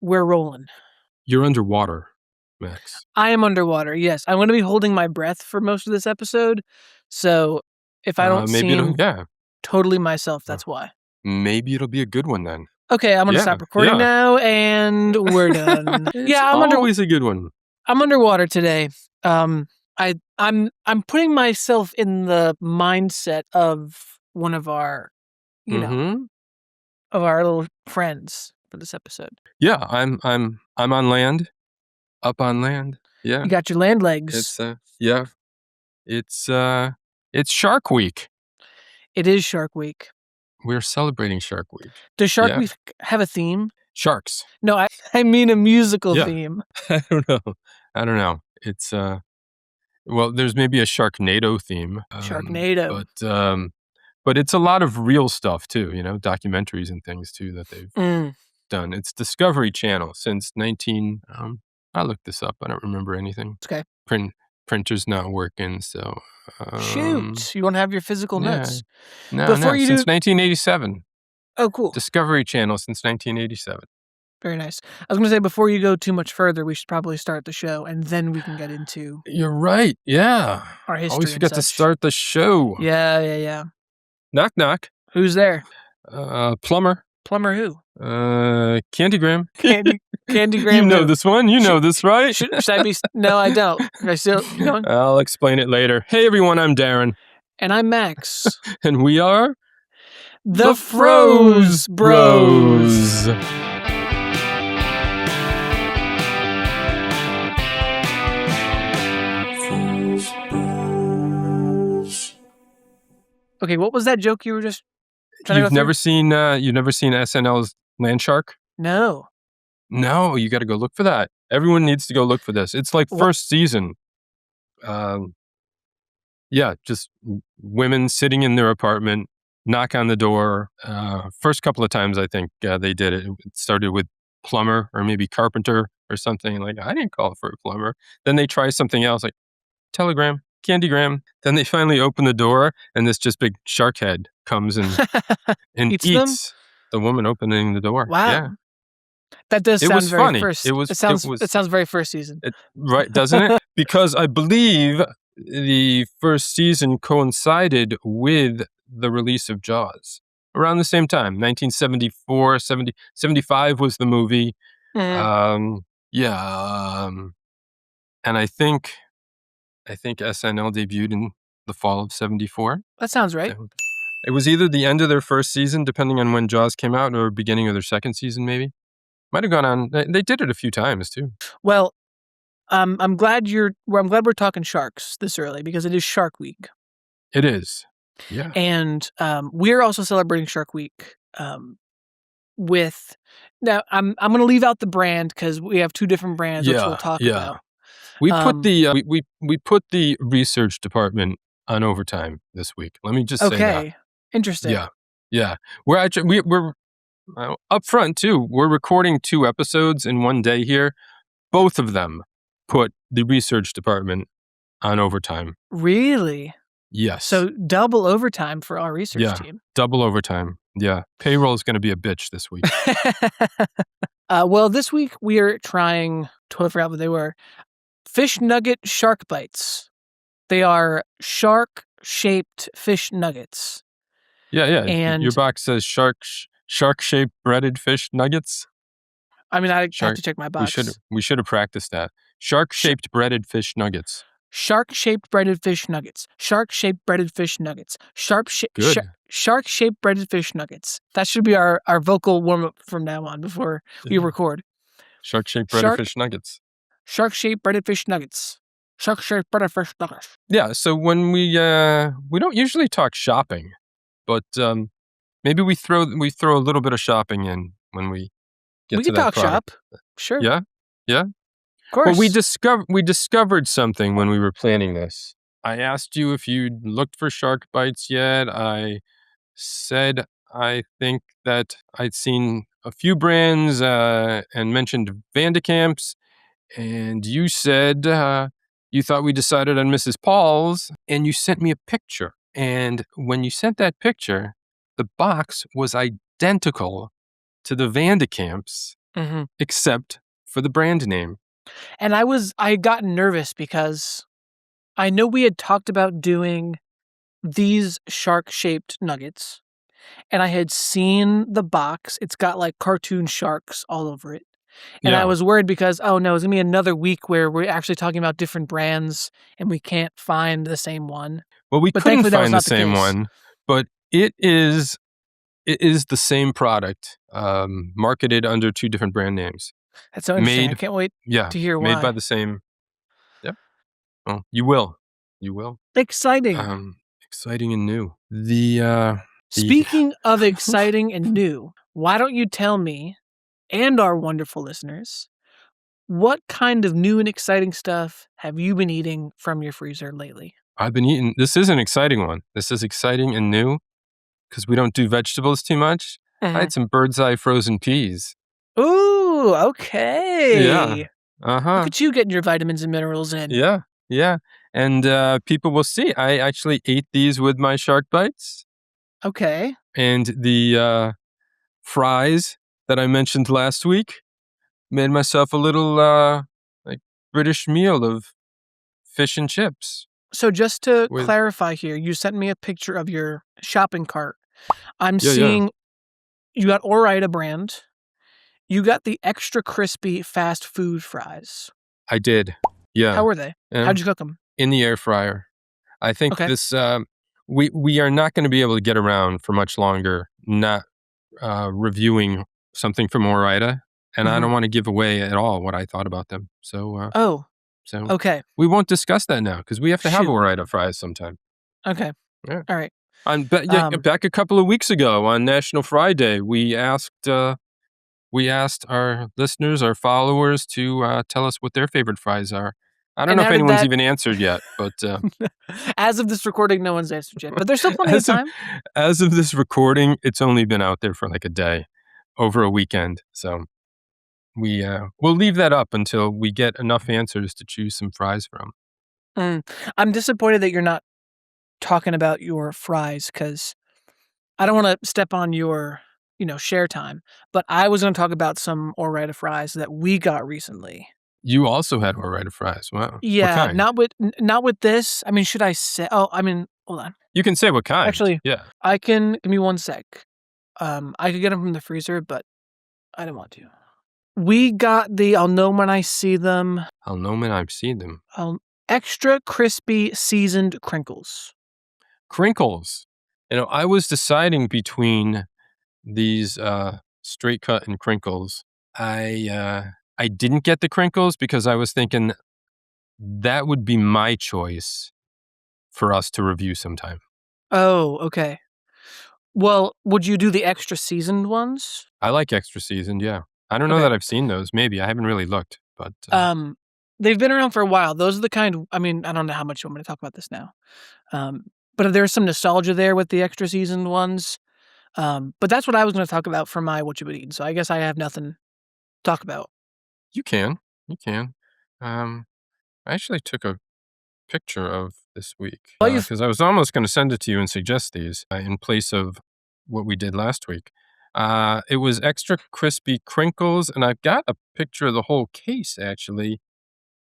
we're rolling. You're underwater, Max. I am underwater, yes. I'm going to be holding my breath for most of this episode, so if I don't seem totally myself, that's why. Maybe it'll be a good one then. Okay, I'm going to stop recording now, and we're done. I'm always a good one. I'm underwater today. I'm putting myself in the mindset of one of our, of our little friends for this episode. Yeah, I'm on land, up on land. Yeah, you got your land legs. It's Shark Week. It is Shark Week. We're celebrating Shark Week. Does Shark Week have a theme? Sharks. No, I mean a musical theme. I don't know. It's well, there's maybe a Sharknado theme. Sharknado. But it's a lot of real stuff too, documentaries and things too that they've done. It's Discovery Channel since I looked this up. I don't remember anything. Okay. Printer's not working, so shoot, you don't have your physical notes. No, since 1987. Oh, cool. Discovery Channel since 1987. Very nice. I was going to say, before you go too much further, we should probably start the show, and then we can get into... You're right, yeah. Our history. Always forget to start the show. Yeah. Knock, knock. Who's there? Plumber. Plumber who? Candygram. Candygram. You know this one. You know this, right? Should I be... No, I don't. Should I still keep going? I'll explain it later. Hey, everyone, I'm Darren. And I'm Max. And we are... The Froze Bros. Okay, what was that joke you were just trying to go through? You've never seen SNL's Land Shark? No, you got to go look for that. Everyone needs to go look for this. It's like first season. Just women sitting in their apartment, knock on the door. First couple of times, I think they did it. It started with plumber or maybe carpenter or something. Like, I didn't call for a plumber. Then they try something else, like telegram, Candygram. Then they finally open the door, and this just big shark head comes and eats the woman opening the door. Wow. Yeah. That does sound very funny. first. It sounds very first season. Right, doesn't it? Because I believe the first season coincided with the release of Jaws around the same time. 1974, 75 was the movie. And I think SNL debuted in the fall of 74. That sounds right. So it was either the end of their first season, depending on when Jaws came out, or beginning of their second season, maybe. Might have gone on. They did it a few times too. Well, I'm glad we're talking sharks this early because it is Shark Week. It is. Yeah. And we're also celebrating Shark Week with. Now, I'm going to leave out the brand because we have two different brands which we'll talk about. We put we put the research department on overtime this week. Let me just say that. Okay. Interesting. Yeah. We're actually we're up front too. We're recording 2 episodes in one day here. Both of them put the research department on overtime. Really? Yes. So double overtime for our research team. Double overtime. Yeah. Payroll is going to be a bitch this week. Well, this week we are trying, totally forgot what they were, fish nugget shark bites. They are shark-shaped fish nuggets. Yeah. And your box says shark-shaped breaded fish nuggets. I mean, I have to check my box. We should have practiced that. Shark-shaped breaded fish nuggets. Shark-shaped breaded fish nuggets. Shark-shaped breaded fish nuggets. Shark-shaped breaded fish nuggets. That should be our vocal warm-up from now on before we record. Shark-shaped breaded fish nuggets. Shark-shaped breaded fish nuggets. Shark-shaped breaded fish nuggets. Yeah, so when we don't usually talk shopping, but maybe we throw a little bit of shopping in when we get to that talk product. Shop. Sure. Yeah? Of course. Well, we discovered something when we were planning this. I asked you if you'd looked for shark bites yet. I said I think that I'd seen a few brands and mentioned Vandekamps, and you said you thought we decided on Mrs. Paul's, and you sent me a picture. And when you sent that picture, the box was identical to the Vandekamps Mm-hmm. except for the brand name. And I had gotten nervous because I know we had talked about doing these shark-shaped nuggets, and I had seen the box. It's got like cartoon sharks all over it. And I Yeah. was worried because, oh no, it's gonna be another week where we're actually talking about different brands and we can't find the same one. Well, we But couldn't thankfully that was find the not the same case. one, but it is the same product, marketed under 2 different brand names. That's so interesting. I Made can't wait yeah, to hear made by why. the same. Yep. Well, you will. You will. Exciting. Um, Exciting and new. The Speaking of exciting and new, why don't you tell me and our wonderful listeners what kind of new and exciting stuff have you been eating from your freezer lately? I've been eating this is an exciting one. This is exciting and new because we don't do vegetables too much. I Mhm. had some bird's eye frozen peas. Ooh, Yeah. okay. Look Uh-huh. at you getting your vitamins and minerals in. Yeah. Yeah. And, people will see. I actually ate these with my shark bites Okay. and the, fries that I mentioned last week. Made myself a little, like, British meal of fish and chips So just to with clarify here, you sent me a picture of your shopping cart. I'm yeah, yeah. seeing you got Ore-Ida brand. You got the extra crispy fast food fries. I did. How Yeah. were they? Yeah. How'd you cook them? In the air fryer. I think Okay. this, we are not gonna be able to get around for much longer not, reviewing something from Ore-Ida, and I Mhm. don't wanna give away at all what I thought about them. Oh, So okay. we won't discuss that now because we have to have Shoot. Ore-Ida fries sometime. Okay. Yeah. All right. Yeah, Um, back a couple of weeks ago on National Fry Day, we asked our listeners, our followers to, tell us what their favorite fries are. I don't and know how if did anyone's that even answered yet, but, as of this recording, no one's answered yet, but there's still plenty of as of time. as of this recording, it's only been out there for, like, a day, over a weekend, so we'll leave that up until we get enough answers to choose some fries from. Mm. I'm disappointed that you're not talking about your fries because I don't wanna step on your, share time, but I was gonna talk about some Ore-Ida fries that we got recently. You also had Ore-Ida fries, wow. What Yeah, kind? not with this. I mean, should I say hold on. You can say what kind, Actually, yeah. I can give me 1 sec. I could get them from the freezer, but I don't want to. We got the I'll know when I see them, I'll know when I've seen them. extra crispy seasoned crinkles. Crinkles. I was deciding between these, straight cut and crinkles. I didn't get the crinkles because I was thinking that would be my choice for us to review sometime. Oh, okay. Well, would you do the extra seasoned ones? I like extra seasoned, yeah. I don't know Okay. that I've seen those, maybe, I haven't really looked, but, Um, they've been around for a while. Those are the kind I mean, I don't know how much you want me to talk about this now. But there's some nostalgia there with the extra seasoned ones. But that's what I was gonna talk about for my what you would eat, so I guess I have nothing to talk about. you can, you can. Um, I actually took a picture of this week, Well, you've because I was almost gonna send it to you and suggest these, in place of what we did last week. It was extra crispy crinkles, and I've got a picture of the whole case, actually,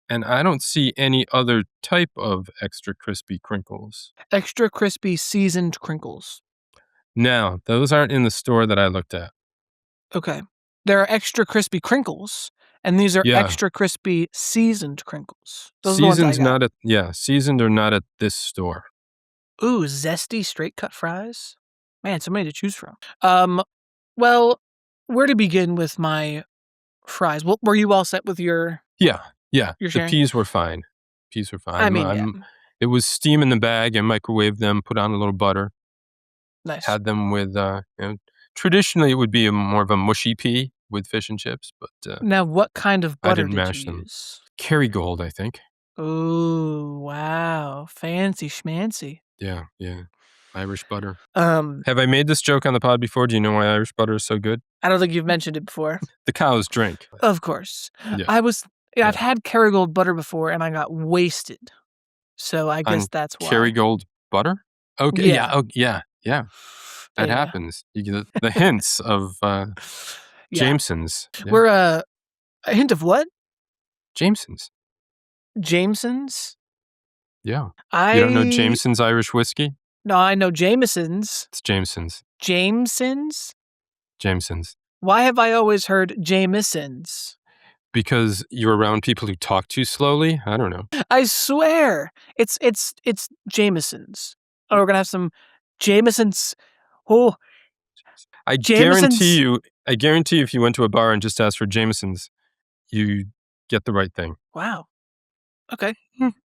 and I don't see any other type of extra crispy crinkles. extra crispy seasoned crinkles. Now, those aren't in the store that I looked at. Okay. There are extra crispy crinkles, and these are Yeah, extra crispy seasoned crinkles. Those are the ones I got. seasoned or not at this store. Ooh, zesty straight cut fries? Man, so many to choose from. Well, where to begin with my fries? Well, were you all set with your Yeah, yeah, the sharing? peas were fine. Peas were fine. I mean, yeah. It was steam in the bag. I microwaved them, put on a little butter, Nice. had them with, traditionally, it would be more of a mushy pea with fish and chips, but, Now, what kind of I butter didn't did you mash them. use? Kerrygold, I think. Ooh, wow. Fancy schmancy. Yeah, yeah. Irish butter. Um, Have I made this joke on the pod before? Do you know why Irish butter is so good? I don't think you've mentioned it before. The cows drink. Of course. Yeah, I was yeah, I've yeah. had Kerrygold butter before and I got wasted. So I guess On that's why. Kerrygold butter? Okay, yeah, Yeah. oh, yeah, yeah. That Yeah. happens. You get the hints of, Yeah. Jameson's. Yeah. We're a hint of what? Jameson's. Jameson's? Yeah. I You don't know Jameson's Irish whiskey? No, I know Jameson's. It's Jameson's. Jameson's? Jameson's. Why have I always heard Jameson's? Because you're around people who talk too slowly? I don't know. I swear, it's Jameson's. Oh, we're gonna have some Jameson's. Oh, I Jameson's. guarantee if you went to a bar and just asked for Jameson's, you get the right thing. Wow. Okay.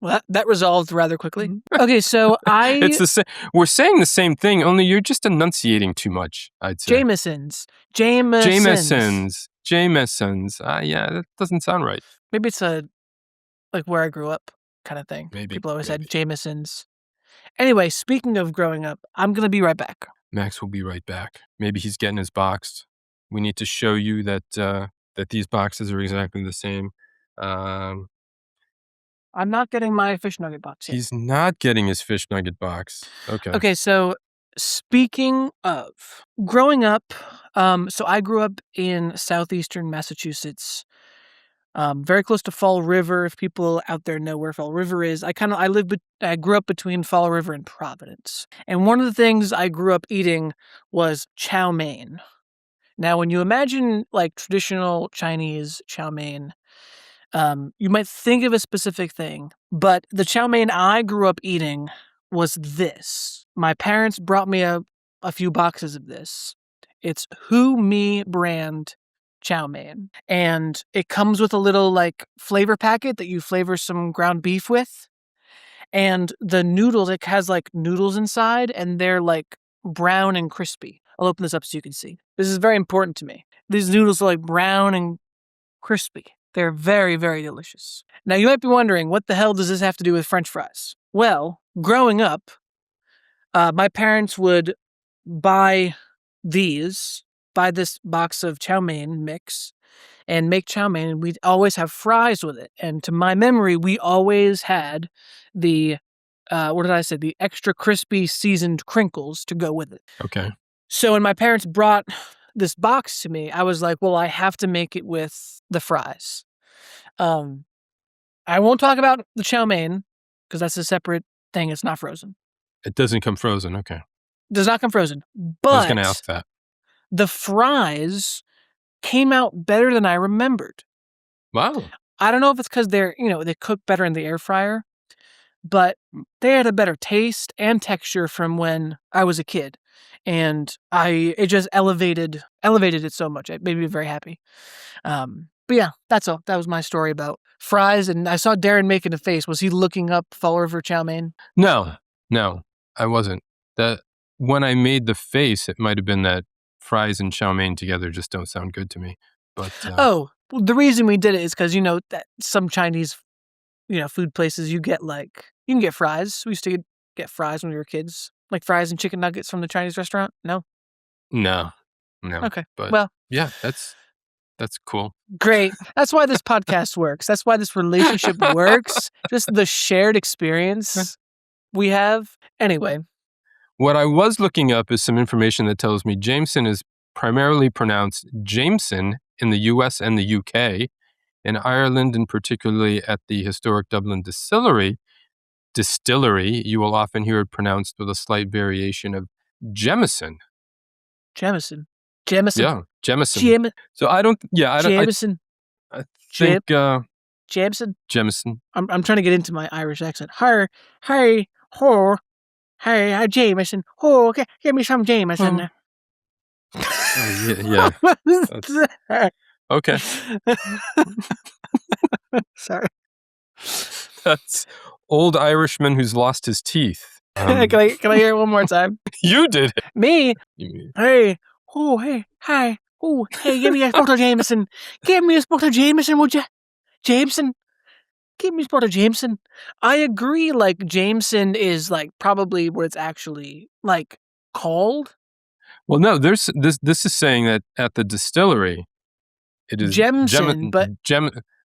Well, that resolved rather quickly. Okay, so We're saying the same thing, only you're just enunciating too much, I'd say. Jameson's. Jameson's. Yeah, that doesn't sound right. Maybe it's like where I grew up kind of thing. Maybe. People always said Jameson's. Anyway, speaking of growing up, I'm gonna be right back. Max will be right back. Maybe he's getting his box. We need to show you that that these boxes are exactly the same. I'm not getting my fish nugget box yet. He's not getting his fish nugget box. Okay. Okay, so speaking of growing up, so I grew up in southeastern Massachusetts, very close to Fall River. If people out there know where Fall River is, I grew up between Fall River and Providence. And one of the things I grew up eating was chow mein. Now, when you imagine like traditional Chinese chow mein, you might think of a specific thing, but the chow mein I grew up eating was this. My parents brought me a few boxes of this. It's Who Me brand chow mein. And it comes with a little like flavor packet that you flavor some ground beef with. And the noodles, it has like noodles inside and they're like brown and crispy. I'll open this up so you can see. This is very important to me. These noodles are like brown and crispy. They're very, very delicious. Now, you might be wondering, what the hell does this have to do with French fries? Well, growing up, my parents would buy this box of chow mein mix and make chow mein, and we'd always have fries with it. And to my memory, we always had the, the extra crispy seasoned crinkles to go with it. Okay. So when my parents brought this box to me, I was like, well, I have to make it with the fries. I won't talk about the chow mein because that's a separate thing. It's not frozen. It doesn't come frozen. Okay. Does not come frozen. But I was going to ask that. The fries came out better than I remembered. Wow. I don't know if it's because they cook better in the air fryer, but they had a better taste and texture from when I was a kid. And it just elevated it so much. It made me very happy. But yeah, that's all. That was my story about fries. And I saw Darren making a face. Was he looking up Fall River chow mein? No, I wasn't. When I made the face, it might have been that fries and chow mein together just don't sound good to me. But well, the reason we did it is because that some Chinese, food places you can get fries. We used to get fries when we were kids, like fries and chicken nuggets from the Chinese restaurant. No. Okay, but well, yeah, that's cool. Great. That's why this podcast works. That's why this relationship works. Just the shared experience we have. Anyway. What I was looking up is some information that tells me Jameson is primarily pronounced Jameson in the US and the UK. In Ireland, and particularly at the historic Dublin distillery, you will often hear it pronounced with a slight variation of Jameson. Jameson. Yeah, Jameson. So I don't. Yeah, Jameson. I think Jameson. Jameson. I'm trying to get into my Irish accent. Hey, Jameson. Oh, okay, give me some Jameson. Yeah. Okay. Sorry. That's old Irishman who's lost his teeth. Can I hear it one more time? You did it. Me? Hey. Oh, hey. Hi. Oh, hey, give me a spot of Jameson. Give me a spot of Jameson, would you? Jameson? Give me a spot of Jameson. I agree, like, Jameson is, like, probably what it's actually, like, called. Well, no, this is saying that at the distillery, it is Jameson,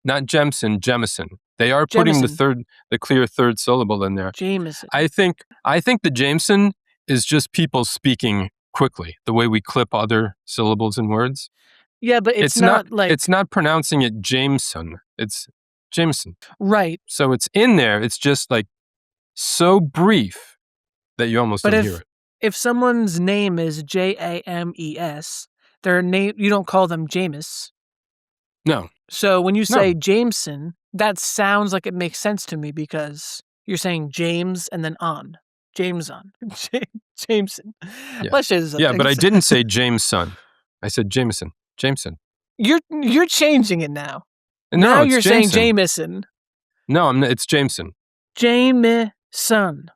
not Jameson, Jameson. They are putting the clear third syllable in there. Jameson. I think the Jameson is just people speaking quickly, the way we clip other syllables in words. Yeah, but it's not like It's not pronouncing it Jameson. It's Jameson. right. So it's in there. It's just like so brief that you almost But don't hear it. if someone's name is James, their name you don't call them Jameis. No. So when you say No. Jameson, that sounds like it makes sense to me because you're saying James and then on. Jameson. Jameson. Yeah. Let's change the Yeah, but I subject. didn't say Jameson. I said Jameson. Jameson. You're changing it now. No, Now it's you're Jameson. saying Jameson. No, I'm not, it's Jameson. Jameson.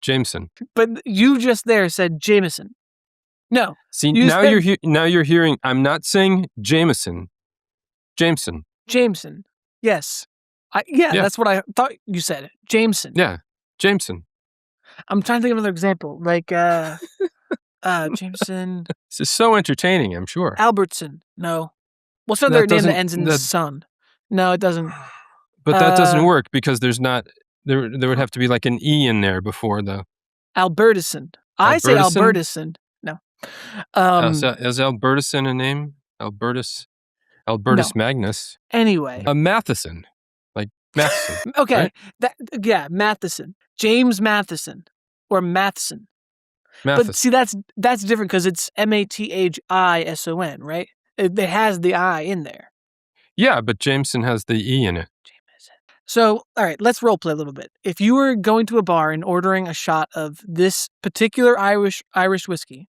Jameson. But you just there said Jameson. No. See, You now said you're hearing I'm not saying Jameson. Jameson. Jameson. Yes. Yeah, Yeah. that's what I thought you said. Jameson. Yeah. Jameson. I'm trying to think of another example. Like Jameson. This is so entertaining, I'm sure. Albertson. No. What's another That name that doesn't- ends in that- son? No, it doesn't. But that doesn't work because there's not there would have to be like an E in there before the Albertison. I say Albertison? Albertison. No. is Albertison a name? Albertus Magnus. Anyway. Matheson. Like Matheson. Okay. Right? Matheson. James Matheson. Or Matheson. Matheson. But see, that's different because it's Mathison, right? It has the I in there. Yeah, but Jameson has the E in it. So, all right, let's role play a little bit. If you were going to a bar and ordering a shot of this particular Irish whiskey,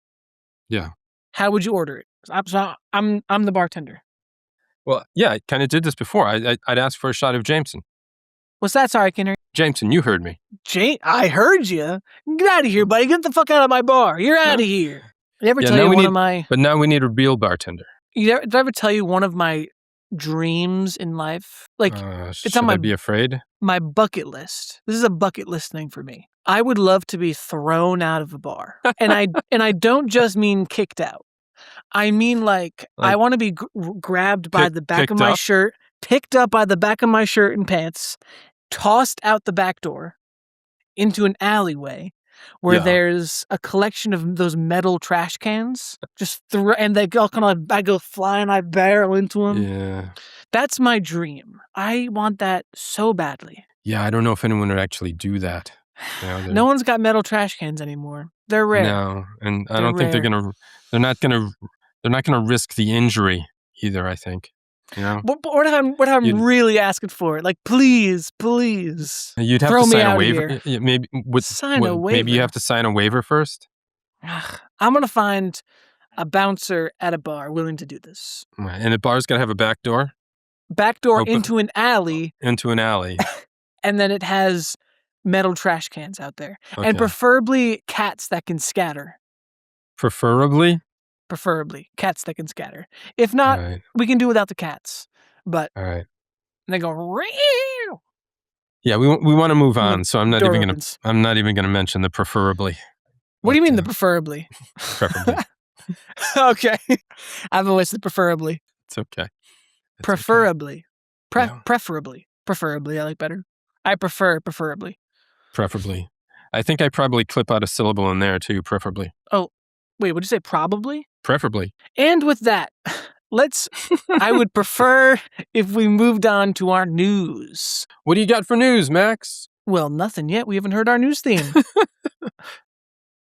yeah, how would you order it? I'm the bartender. Well, yeah, I kind of did this before. I'd ask for a shot of Jameson. What's that? Sorry, I can't hear. Jameson, you heard me. I heard you. Get out of here, buddy. Get the fuck out of my bar. You're out of here. Did I ever tell you one of my? But now we need a real bartender. Did I ever tell you one of my dreams in life? Like it's on my. Be afraid. My bucket list. This is a bucket list thing for me. I would love to be thrown out of a bar, and I don't just mean kicked out. I mean like I want to be grabbed by the back of my shirt, picked up by the back of my shirt and pants, tossed out the back door into an alleyway where there's a collection of those metal trash cans, and they all kind of I go flying, I barrel into them. Yeah, that's my dream. I want that so badly. Yeah, I don't know if anyone would actually do that. No one's got metal trash cans anymore. They're rare. No, and I don't think they're not gonna risk the injury either. I think. You know? But what if I'm really asking for it? Like, please, you'd have throw to me sign out a waiver. of here. Maybe a waiver. Maybe you have to sign a waiver first. I'm gonna find a bouncer at a bar willing to do this. And the bar's gonna have a back door. Back door into an alley. Into an alley. And then it has metal trash cans out there, and preferably cats that can scatter. Preferably cats that can scatter. If not, we can do without the cats. But all right, they go. Reew! Yeah, we want to move on, so I'm not even gonna mention the preferably. What do you mean the preferably? Preferably. Okay, I've always said preferably. It's okay. Preferably. Preferably. I like better. I prefer preferably. Preferably. I think I probably clip out a syllable in there too. Preferably. Oh, wait. What did you say? Probably. Preferably. And with that, I would prefer if we moved on to our news. What do you got for news, Max? Well, nothing yet. We haven't heard our news theme.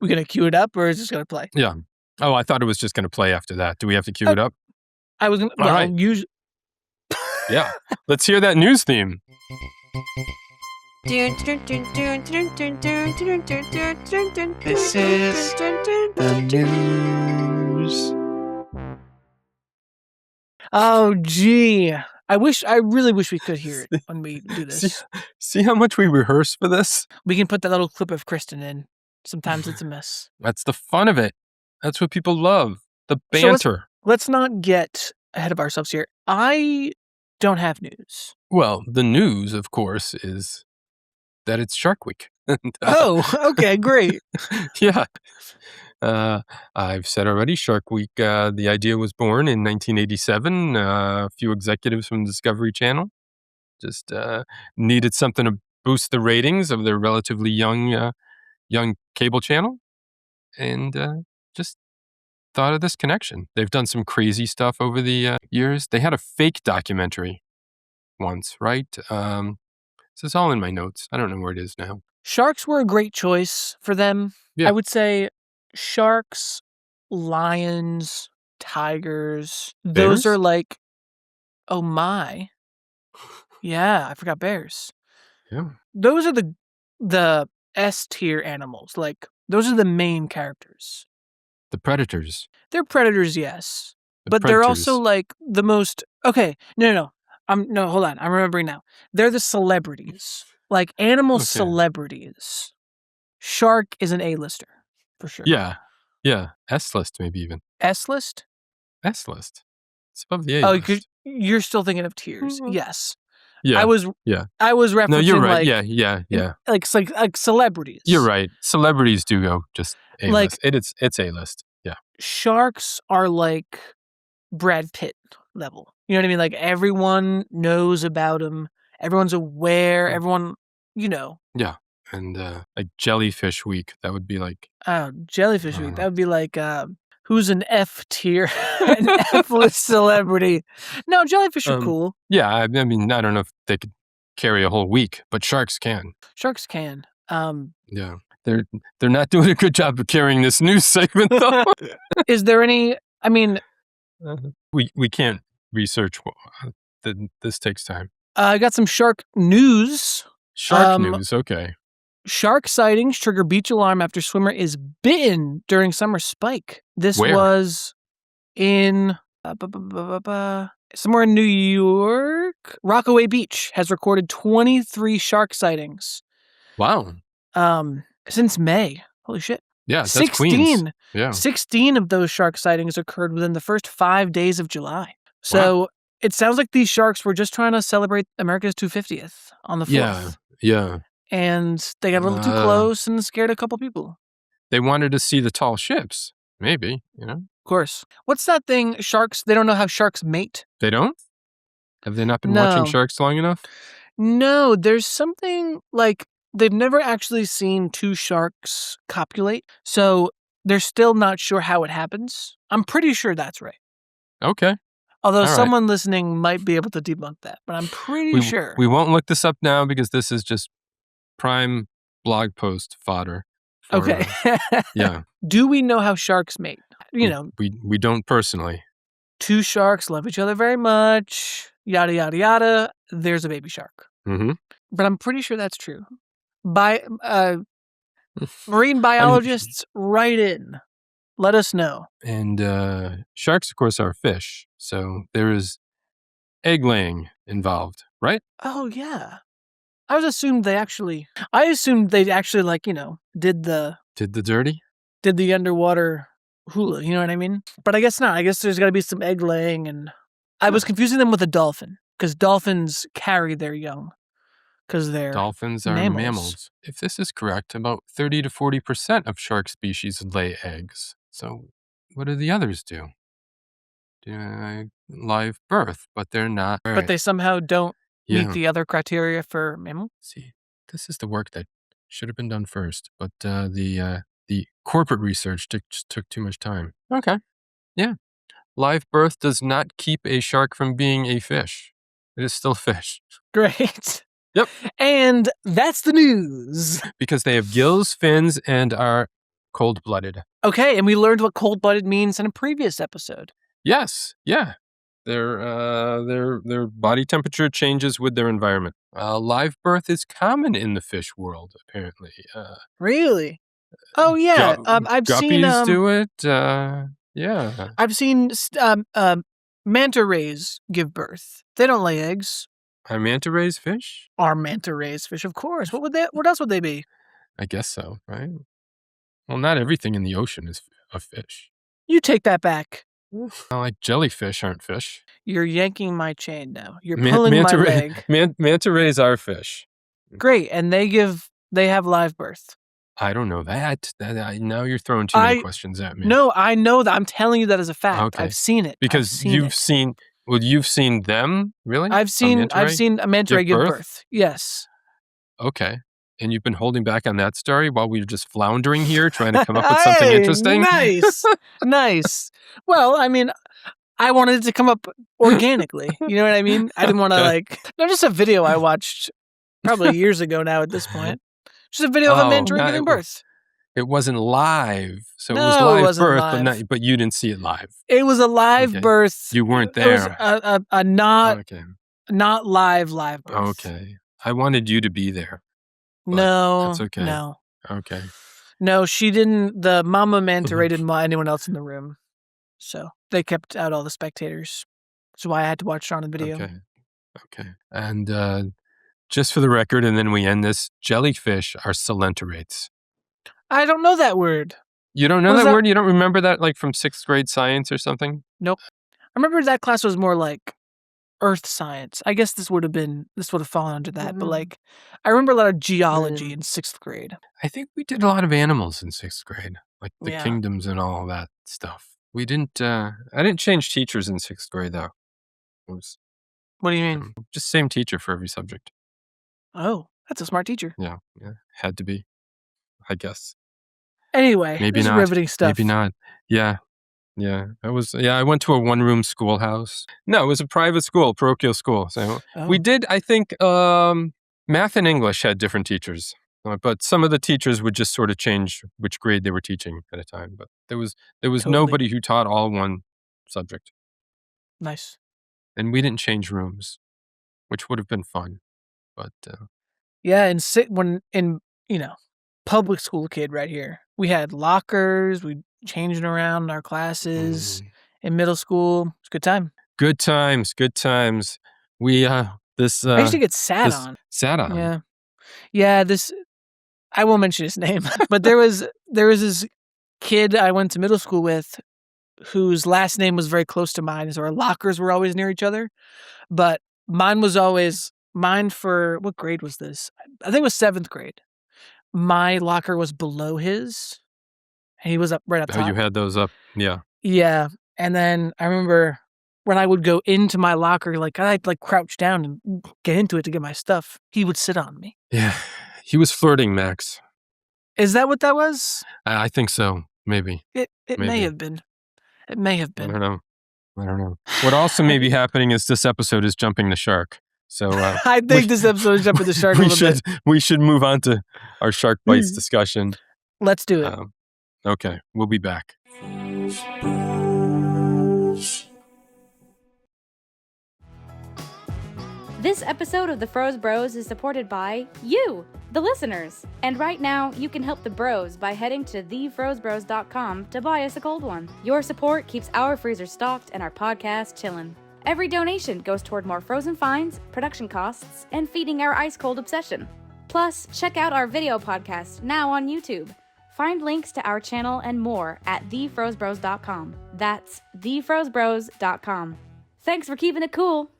We gonna cue it up, or is it just gonna play? Yeah. Oh, I thought it was just gonna play after that. Do we have to cue it up? I was gonna. All right. Yeah. Let's hear that news theme. This is the news. Oh, gee. I really wish we could hear it when we do this. See how much we rehearse for this? We can put that little clip of Kristen in. Sometimes it's a mess. That's the fun of it. That's what people love. The banter. So let's not get ahead of ourselves here. I don't have news. Well, the news, of course, is that it's Shark Week. Okay, great. Yeah. I've said already, Shark Week, the idea was born in 1987. A few executives from Discovery Channel just needed something to boost the ratings of their relatively young cable channel. And just thought of this connection. They've done some crazy stuff over the years. They had a fake documentary once, right? This is all in my notes. I don't know where it is now. Sharks were a great choice for them. Yeah. I would say sharks, lions, tigers. Those Bears? are like, oh my. Yeah, I forgot bears. Yeah. Those are the S tier animals. Like, those are the main characters. The predators. They're predators, yes. The But they're also predators. like the most. Okay, no. No, hold on. I'm remembering now. They're the celebrities. Like animal Okay. celebrities. Shark is an A-lister, for sure. Yeah. S-list, maybe even. S-list? S-list. It's above the Oh, A-list. you're still thinking of tiers. Mhm. Yes. Yeah. I was referencing No, you're right. like Yeah. like celebrities. You're right. Celebrities do go just Like- A-list. It's A-list. Yeah. Sharks are like Brad Pitt level. You know what I mean? Like everyone knows about him. Everyone's aware. Yeah. Everyone, you know. Yeah. And like Jellyfish Week, that would be like... Jellyfish Week. That would be like, who's an F tier, an F-list celebrity? No, jellyfish are cool. Yeah, I mean, I don't know if they could carry a whole week, but sharks can. Sharks can. Yeah. They're not doing a good job of carrying this news segment, though. Is there any, I mean... We can't research. This takes time. I got some shark news. Shark news, okay. Shark sightings trigger beach alarm after swimmer is bitten during summer spike. This Where? was in somewhere in New York. Rockaway Beach has recorded 23 shark sightings. Wow. Since May. Holy shit. Yeah, that's Queens. Yeah. 16 of those shark sightings occurred within the first 5 days of July. So it sounds like these sharks were just trying to celebrate America's 250th on the 4th. Yeah. And they got a little too close and scared a couple people. They wanted to see the tall ships. Maybe, Of course. What's that thing, sharks? They don't know how sharks mate. They don't? Have they not been watching sharks long enough? No, there's something like they've never actually seen two sharks copulate. So they're still not sure how it happens. I'm pretty sure that's right. Okay. Although All right. someone listening might be able to debunk that, but I'm pretty sure. We won't look this up now because this is just prime blog post fodder. Okay. Yeah. Do we know how sharks mate? We don't personally. Two sharks love each other very much. Yada, yada, yada. There's a baby shark. Mm-hmm. But I'm pretty sure that's true. Marine biologists, write in. Let us know. And sharks, of course, are fish. So there is egg laying involved, right? Oh, yeah. I assumed they actually like, did the dirty? Did the underwater hula, you know what I mean? But I guess not. I guess there's got to be some egg laying, and I was confusing them with a dolphin because dolphins carry their young because they're Dolphins are mammals. If this is correct, about 30 to 40% of shark species lay eggs. So what do the others do? Live birth, but they're not. But they somehow don't meet the other criteria for mammal? See, this is the work that should have been done first, but the corporate research took too much time. Okay. Yeah. Live birth does not keep a shark from being a fish. It is still fish. Great. Yep. And that's the news. Because they have gills, fins, and are cold-blooded. Okay, and we learned what cold-blooded means in a previous episode. Yes. Yeah. Their body temperature changes with their environment. Live birth is common in the fish world, apparently. Really? Oh yeah, I've seen guppies do it. Yeah, I've seen manta rays give birth. They don't lay eggs. Are manta rays fish? Are manta rays fish? Of course. What else would they be? I guess so. Right. Well, not everything in the ocean is a fish. You take that back. Not like jellyfish aren't fish. You're yanking my chain now. You're pulling my leg. Manta rays are fish. Great, and they have live birth. I don't know that. Now you're throwing too many questions at me. No, I know that. I'm telling you that as a fact. Okay. I've seen it. Because you've seen them, really? I've seen a manta ray give birth. Yes. Okay. And you've been holding back on that story while we were just floundering here trying to come up with something interesting? Nice. Nice. Well, I mean, I wanted it to come up organically. You know what I mean? I didn't want to Okay. no, just a video I watched probably years ago now at this point. Just a video of a man giving birth. It wasn't live. So it was No, it live wasn't birth, live. but you didn't see it live. It was a live Okay. birth. You weren't It was there. a not Okay. live birth. Okay. I wanted you to be there. But No. that's okay. No. Okay. No, she didn't. The mama manta ray didn't want anyone else in the room. So they kept out all the spectators. That's why I had to watch it on the video. Okay. And just for the record, and then we end this, jellyfish are silenterates. I don't know that word. You don't know that word? You don't remember that like from 6th grade science or something? Nope. I remember that class was more like earth science. I guess this would have fallen under that. But like, I remember a lot of geology in 6th grade. I think we did a lot of animals in 6th grade, like the Yeah. kingdoms and all that stuff. We didn't, I didn't change teachers in 6th grade though. It was What do you mean? just same teacher for every subject. Oh, that's a smart teacher. Yeah. Had to be, I guess. Anyway, Maybe this not. is riveting stuff. Maybe not. Yeah. I went to a 1-room schoolhouse. No, it was a private school, parochial school. So we did, I think, math and English had different teachers. But some of the teachers would just sort of change which grade they were teaching at a time. But there was Totally. nobody who taught all one subject. Nice. And we didn't change rooms, which would have been fun. But yeah, public school kid right here. We had lockers. We changing around our classes in middle school. It's a good time. Good times. We I used to get sat on. Sat on. Yeah. I won't mention his name, but there was this kid I went to middle school with whose last name was very close to mine, so our lockers were always near each other. But mine for what grade was this? I think it was 7th grade. My locker was below his, and he was up right up top. Oh, you had those up, yeah. Yeah, and then I remember when I would go into my locker, I'd crouch down and get into it to get my stuff. He would sit on me. Yeah, he was flirting, Max. Is that what that was? I think so. Maybe. It may have been. It may have been. I don't know. What also may be happening is this episode is jumping the shark. So I think this episode is jumping the shark a little bit. We should move on to our shark bites discussion. Let's do it. Okay, we'll be back. This episode of the Froze Bros is supported by you, the listeners. And right now, you can help the bros by heading to thefrozebros.com to buy us a cold one. Your support keeps our freezer stocked and our podcast chillin'. Every donation goes toward more frozen finds, production costs, and feeding our ice-cold obsession. Plus, check out our video podcast now on YouTube. Find links to our channel and more at thefrozebros.com. That's thefrozebros.com. Thanks for keeping it cool.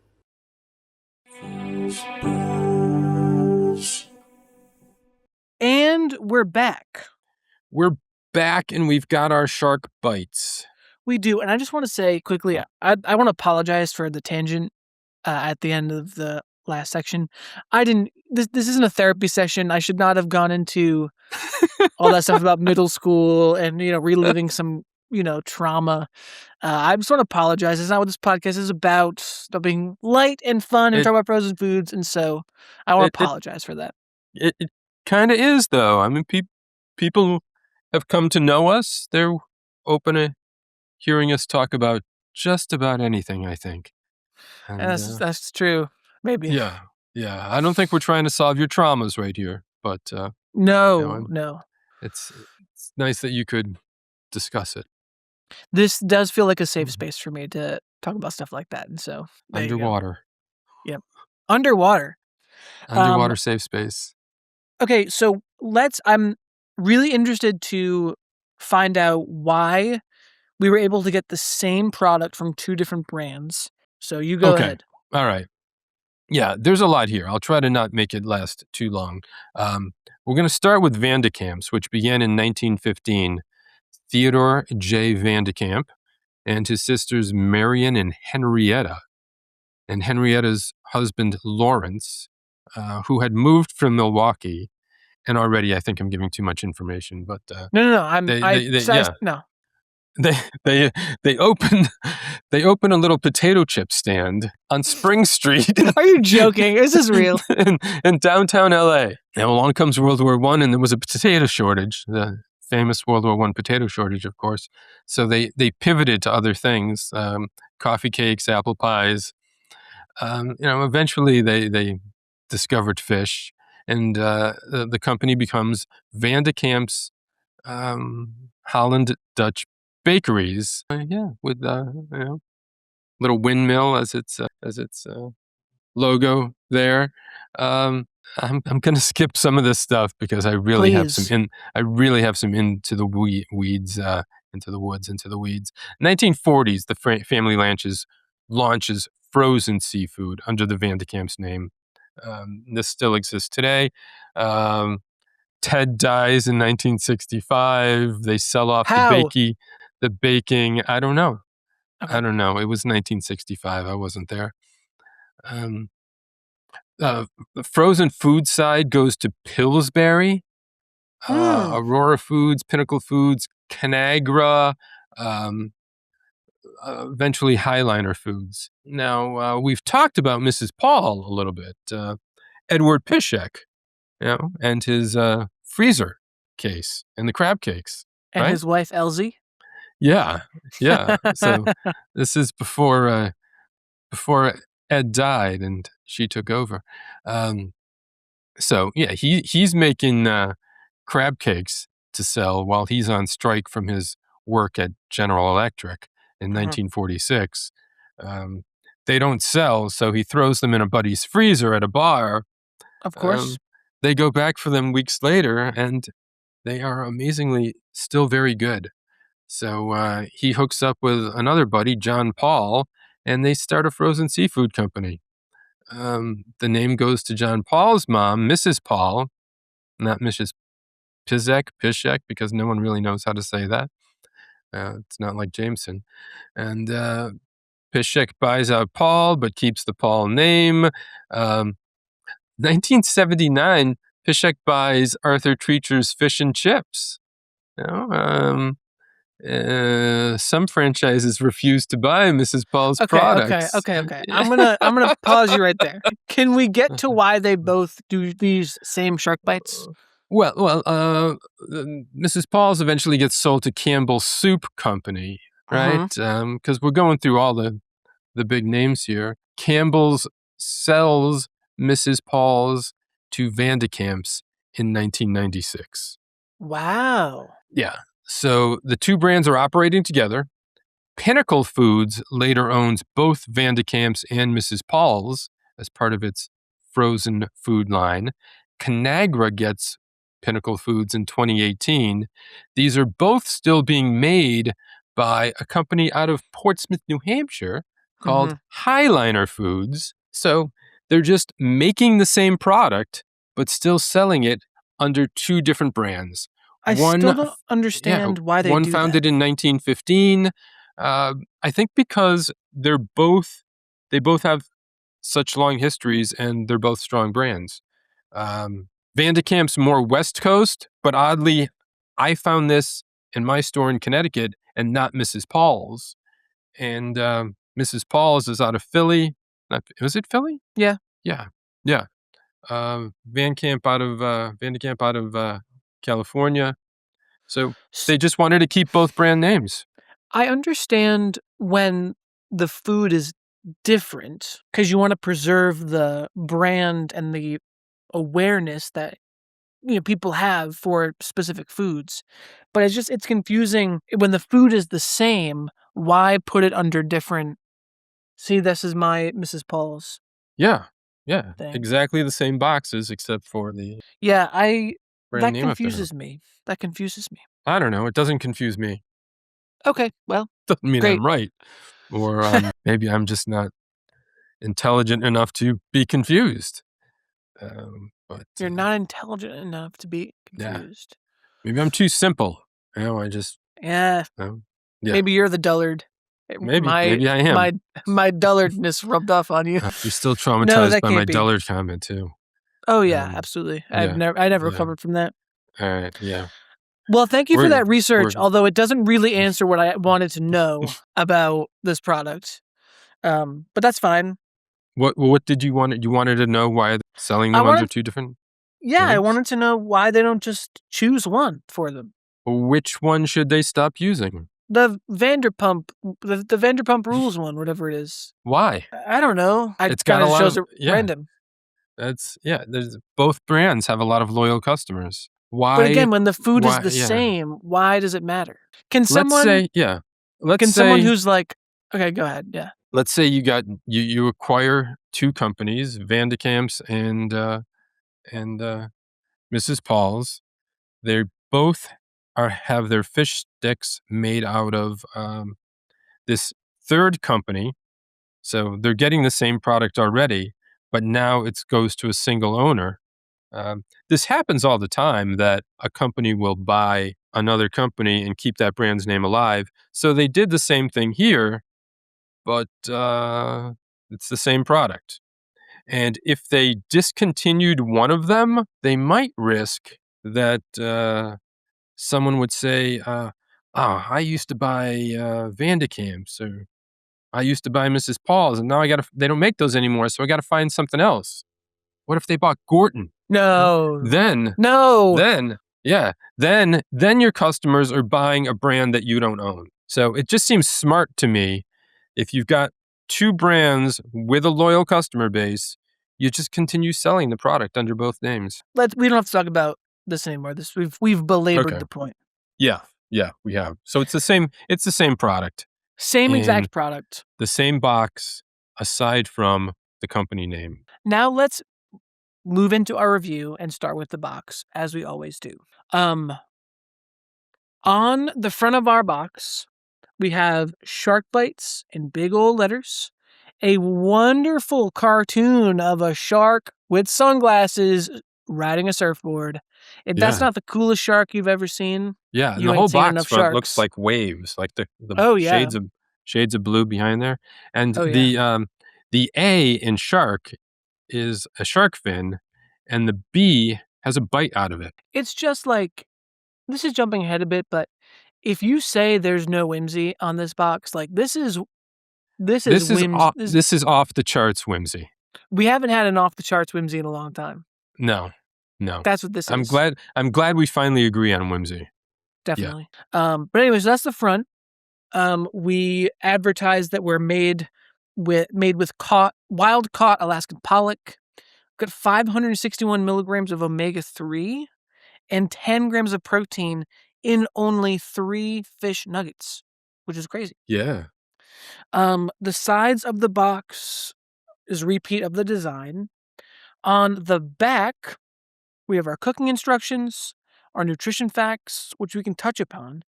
And we're back. We're back and we've got our shark bites. We do. And I just want to say quickly, I want to apologize for the tangent at the end of the last section. This isn't a therapy session. I should not have gone into all that stuff about middle school and, reliving some, trauma. I just want to apologize. It's not what this podcast is about. It's about being light and fun and talk about frozen foods. And so I want to apologize for that. It kind of is, though. I mean, people have come to know us. They're open to hearing us talk about just about anything, I think. And, that's true. Maybe. Yeah. I don't think we're trying to solve your traumas right here, but no. It's nice that you could discuss it. This does feel like a safe space for me to talk about stuff like that, and so underwater. Yep, underwater safe space. Okay, so I'm really interested to find out why we were able to get the same product from 2 different brands. So you go ahead. All right. Yeah, there's a lot here. I'll try to not make it last too long. We're going to start with Van de Kamp's, which began in 1915. Theodore J. Van de Kamp and his sisters Marion and Henrietta, and Henrietta's husband Lawrence, who had moved from Milwaukee And already I think I'm giving too much information, but No. yeah. No. They open a little potato chip stand on Spring Street. Are you joking? Is this real? in downtown LA. Now along comes World War I, and there was a potato shortage, the famous World War I potato shortage, of course. So they pivoted to other things, coffee cakes, apple pies. Eventually they discovered fish, and the company becomes Van de Kamp's Holland Dutch Bakeries. With little windmill as its logo there. I'm going to skip some of this stuff because I really have Please. some into the weeds, into the woods, into the weeds. 1940s, the family launches frozen seafood under the Van de Kamp's name. This still exists today. Ted dies in 1965. They sell off How? the baking. I don't know. Okay. I don't know. It was 1965. I wasn't there. The frozen food side goes to Pillsbury, Aurora Foods, Pinnacle Foods, Canagra, eventually Highliner Foods. Now, we've talked about Mrs. Paul a little bit. Edward Pishek, and his freezer case and the crab cakes. And right? his wife, Elsie? Yeah. So this is before Ed died and she took over. So yeah, he's making crab cakes to sell while he's on strike from his work at General Electric in 1946. They don't sell, so he throws them in a buddy's freezer at a bar. Of course. They go back for them weeks later, and they are amazingly still very good. So he hooks up with another buddy, John Paul, and they start a frozen seafood company. The name goes to John Paul's mom, Mrs. Paul, not Mrs. Pishek, because no one really knows how to say that. It's not like Jameson. And Pishek buys out Paul, but keeps the Paul name. 1979, Pishek buys Arthur Treacher's Fish and Chips. Some franchises refuse to buy Mrs. Paul's products. Okay. I'm gonna pause you right there. Can we get to why they both do these same shark bites? Well, Mrs. Paul's eventually gets sold to Campbell's Soup Company, right? Because we're going through all the big names here. Campbell's sells Mrs. Paul's to Van de Kamp's in 1996. Wow. Yeah. So the two brands are operating together. Pinnacle Foods later owns both Van de Kamp's and Mrs. Paul's as part of its frozen food line. Canagra gets Pinnacle Foods in 2018. These are both still being made by a company out of Portsmouth, New Hampshire called Highliner Foods. So they're just making the same product, but still selling it under two different brands. I still don't understand why they do that. One founded in 1915. I think because they both have such long histories and they're both strong brands. Van de Kamp's more West Coast, but oddly, I found this in my store in Connecticut and not Mrs. Paul's. And Mrs. Paul's is out of Philly. Was it Philly? Yeah. Van de Kamp out of California. So they just wanted to keep both brand names. I understand when the food is different because you want to preserve the brand and the awareness that people have for specific foods. But it's confusing when the food is the same. Why put it under different? See, this is my Mrs. Paul's. Yeah, thing. exactly the same boxes except for the that confuses me. That confuses me. I don't know. It doesn't confuse me. Okay, well, doesn't mean great. I'm right, or maybe I'm just not intelligent enough to be confused. But you're not intelligent enough to be confused. Yeah. Maybe I'm too simple. I just Maybe you're the dullard. Maybe I am. My dullardness rubbed off on you. You're still traumatized by my dullard comment too. Oh yeah, absolutely. I never recovered from that. All right. Yeah. Well, thank you for that research, we're- although it doesn't really answer what I wanted to know about this product. But that's fine. What did you want? You wanted to know why they're selling them under two different Yeah, I names? wanted to know why they don't just choose one for them. Which one should they stop using? The Vanderpump Rules one, whatever it is. Why? I don't know. It's got a lot of random. There's both brands have a lot of loyal customers. Why? But again, when the food is the same, why does it matter? Can someone someone who's like, okay, go ahead. Yeah. Let's say you acquire two companies, Vandekamps and Mrs. Paul's. They both have their fish sticks made out of this third company. So they're getting the same product already, but now it goes to a single owner. This happens all the time, that a company will buy another company and keep that brand's name alive. So they did the same thing here, but it's the same product. And if they discontinued one of them, they might risk that someone would say, I used to buy Vandekamps, or I used to buy Mrs. Paul's, and now they don't make those anymore, so I got to find something else. What if they bought Gorton? No. Then your customers are buying a brand that you don't own. So it just seems smart to me, if you've got two brands with a loyal customer base, you just continue selling the product under both names. We don't have to talk about this anymore. We've belabored the point. Yeah, we have. So it's the same product. Same exact product. The same box, aside from the company name. Now let's move into our review and start with the box, as we always do. On the front of our box, we have shark bites in big old letters, a wonderful cartoon of a shark with sunglasses riding a surfboard. If that's not the coolest shark you've ever seen, yeah, and you the whole ain't seen box enough front sharks. looks like waves, like the yeah. shades of blue behind there, and yeah. the A in shark is a shark fin, and the B has a bite out of it. It's just like, this is jumping ahead a bit, but if you say there's no whimsy on this box, like this is off the charts whimsy. We haven't had an off the charts whimsy in a long time. No. That's what this is. I'm glad we finally agree on whimsy. Definitely. Yeah. But anyways, that's the front. We advertise that we're made with wild caught Alaskan pollock. Got 561 milligrams of omega-3 and 10 grams of protein in only 3 fish nuggets, which is crazy. Yeah. The sides of the box is a repeat of the design. On the back, we have our cooking instructions, our nutrition facts, which we can touch upon.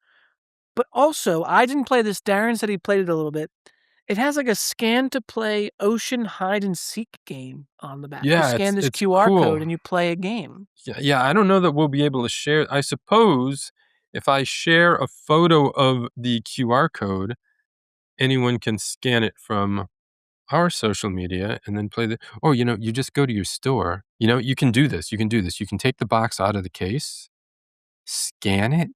But also, I didn't play this. Darren said he played it a little bit. It has like a scan to play ocean hide and seek game on the back. Yeah, you scan this QR code and you play a game. Yeah, I don't know that we'll be able to share. I suppose if I share a photo of the QR code, anyone can scan it from our social media and then play or, you just go to your store. You can do this. You can take the box out of the case, scan it,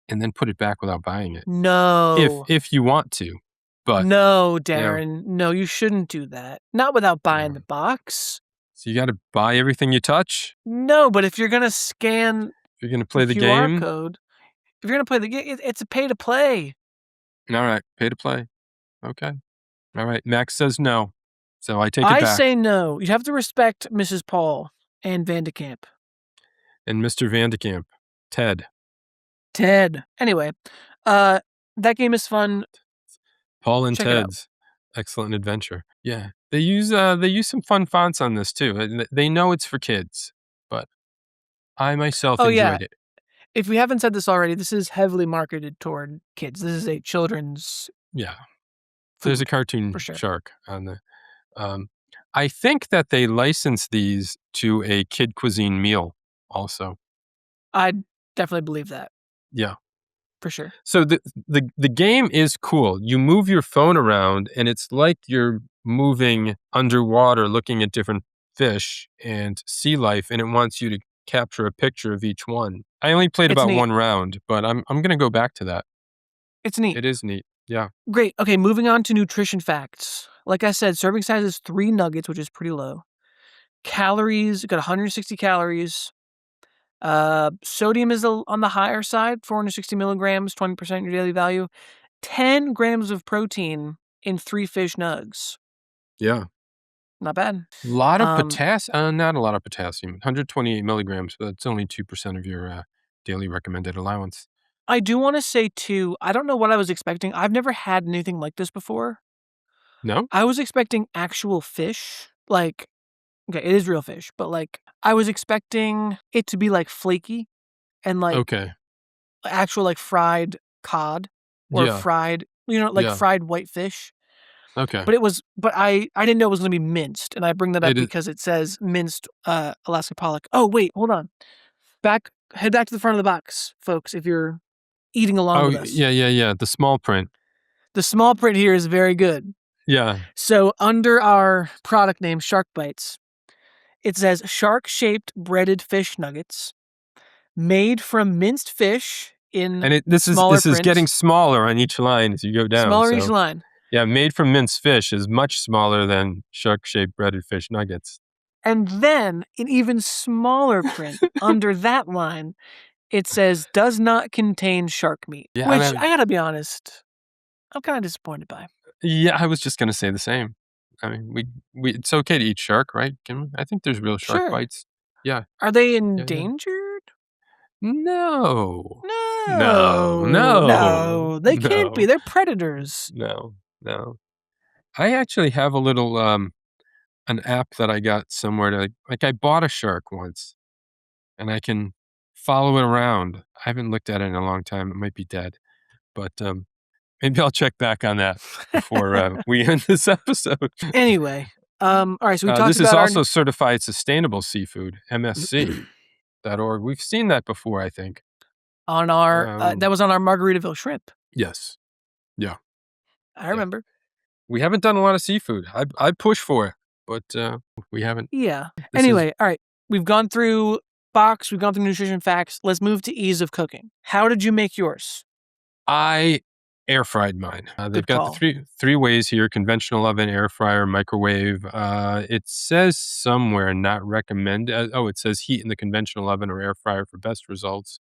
and then put it back without buying it. No. If you want to. But no, Darren. No, you shouldn't do that. Not without buying the box. So you got to buy everything you touch? No, but if you're going to scan if you're going to play the QR game code, if you're going to play the game, it's a pay to play. All right, pay to play. Okay. All right, Max says no. So I take it back. I say no. You have to respect Mrs. Paul and Vandekamp. And Mr. Vandekamp. Ted. Anyway, that game is fun. Paul and Ted's Excellent Adventure. Yeah. They use some fun fonts on this too. They know it's for kids, but I myself enjoyed it. If we haven't said this already, this is heavily marketed toward kids. This is a children's There's a cartoon shark on the I think that they license these to a kid cuisine meal also. I definitely believe that. Yeah. For sure. So the game is cool. You move your phone around and it's like you're moving underwater looking at different fish and sea life, and it wants you to capture a picture of each one. I only played It's about neat. one round, but I'm going to go back to that. It's neat. It is neat. Yeah. Great. Okay, moving on to nutrition facts. Like I said, serving size is 3 nuggets, which is pretty low. Calories, got 160 calories. Sodium is on the higher side, 460 milligrams, 20% your daily value. 10 grams of protein in 3 fish nugs. Yeah. Not bad. A lot of potassium, not a lot of potassium, 128 milligrams, but that's only 2% of your daily recommended allowance. I do want to say, too, I don't know what I was expecting. I've never had anything like this before. No? I was expecting actual fish. Like, okay, it is real fish, but like, I was expecting it to be like flaky and like Okay. actual like fried cod or Yeah. fried, like Yeah. fried white fish. Okay. But I didn't know it was going to be minced. And I bring that up It is. because it says minced Alaska pollock. Oh, wait, hold on. Head back to the front of the box, folks, if you're eating along Oh, with us. yeah. The small print. The small print here is very good. Yeah. So under our product name, Shark Bites, it says shark-shaped breaded fish nuggets made from minced fish in And this smaller is getting smaller on each line as you go down. Smaller so, each line. Yeah, made from minced fish is much smaller than shark-shaped breaded fish nuggets. And then, in even smaller print, under that line, it says, does not contain shark meat. Yeah, Which, I gotta be honest, I'm kind of disappointed by. Yeah, I was just going to say the same. I mean, it's okay to eat shark, right? I think there's real shark Sure. bites. Yeah. Are they Yeah. endangered? No. No. They can't be. They're predators. No. I actually have a little, an app that I got somewhere to, like I bought a shark once and I can follow it around. I haven't looked at it in a long time. It might be dead, but, maybe I'll check back on that before we end this episode. Anyway, all right, so we talked this about is also certified sustainable seafood, MSC.org. We've seen that before, I think. On our that was on our Margaritaville shrimp. Yes. Yeah. I remember. We haven't done a lot of seafood. I push for it, but we haven't. Yeah. Anyway, all right. We've gone through box, we've gone through nutrition facts. Let's move to ease of cooking. How did you make yours? I air fried mine. They've got the three ways here: conventional oven, air fryer, microwave. It says somewhere not recommend. It says heat in the conventional oven or air fryer for best results.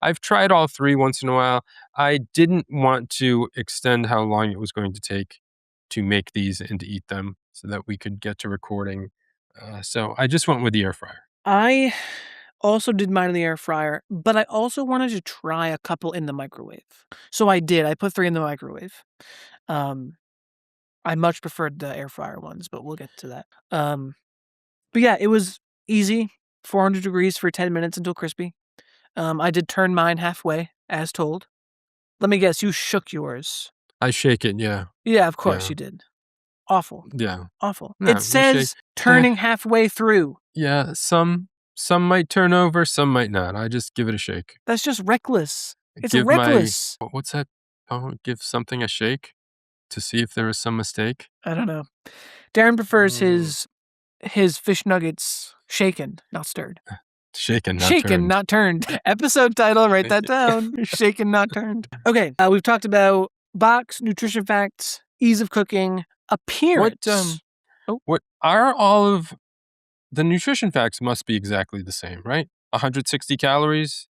I've tried all three once in a while. I didn't want to extend how long it was going to take to make these and to eat them so that we could get to recording. So I just went with the air fryer. I also did mine in the air fryer, but I also wanted to try a couple in the microwave. So I did. I put 3 in the microwave. I much preferred the air fryer ones, but we'll get to that. But yeah, it was easy. 400 degrees for 10 minutes until crispy. I did turn mine halfway, as told. Let me guess, you shook yours. I shake it, yeah. Yeah, of course you did. Awful. Yeah. Awful. No, it says turning halfway through. Yeah, some might turn over, some might not. I just give it a shake. That's just reckless. It's reckless. What's that? Oh, give something a shake to see if there is some mistake? I don't know. Darren prefers his fish nuggets shaken, not stirred. Shaken, not turned. Episode title, write that down. Shaken, not turned. Okay, we've talked about box, nutrition facts, ease of cooking, appearance. What are all of the nutrition facts must be exactly the same, right? 160 calories.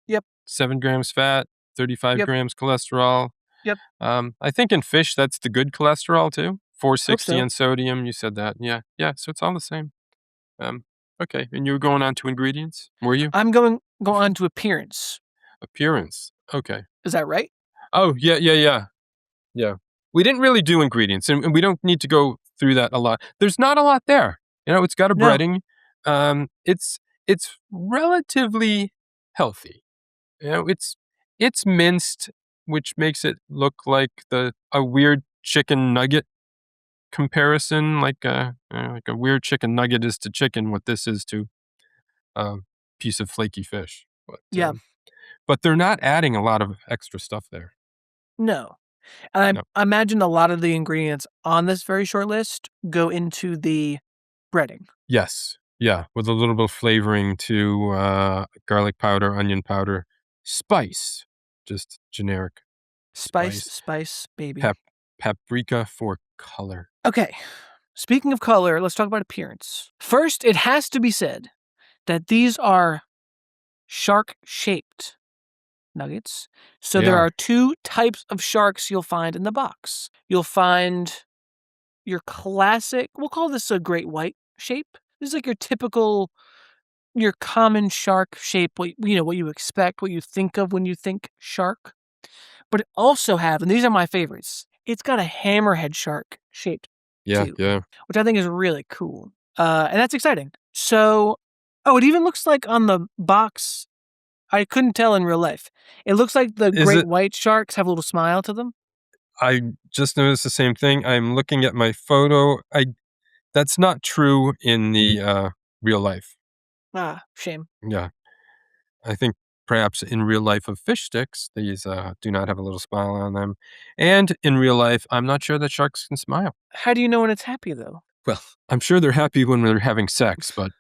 Yep. 7 grams fat, 35 grams cholesterol. Yep. I think in fish, that's the good cholesterol too. 460 on sodium. You said that. Yeah. So it's all the same. Okay. And you were going on to ingredients, were you? I'm going on to appearance. Appearance. Okay. Is that right? Oh, yeah. We didn't really do ingredients, and we don't need to go through that a lot. There's not a lot there. It's got a breading. It's relatively healthy. It's minced, which makes it look like a weird chicken nugget comparison, like a weird chicken nugget is to chicken, what this is to a piece of flaky fish. But, but they're not adding a lot of extra stuff there. No. And I imagine a lot of the ingredients on this very short list go into the breading. Yes. Yeah, with a little bit of flavoring to garlic powder, onion powder, spice. Just generic Spice, baby. Paprika for color. Okay. Speaking of color, let's talk about appearance. First, it has to be said that these are shark-shaped nuggets. So They there are. are two types of sharks you'll find in the box. You'll find your classic, we'll call this a great white shape. This is like your typical, your common shark shape, what you expect, what you think of when you think shark. But it also have, and these are my favorites, it's got a hammerhead shark shape Yeah, too, yeah. which I think is really cool. And that's exciting. So, it even looks like on the box, I couldn't tell in real life. It looks like the Is great it? white sharks have a little smile to them. I just noticed the same thing. I'm looking at my photo. That's not true in the real life. Ah, shame. Yeah. I think perhaps in real life of fish sticks, these do not have a little smile on them. And in real life, I'm not sure that sharks can smile. How do you know when it's happy, though? Well, I'm sure they're happy when they're having sex, but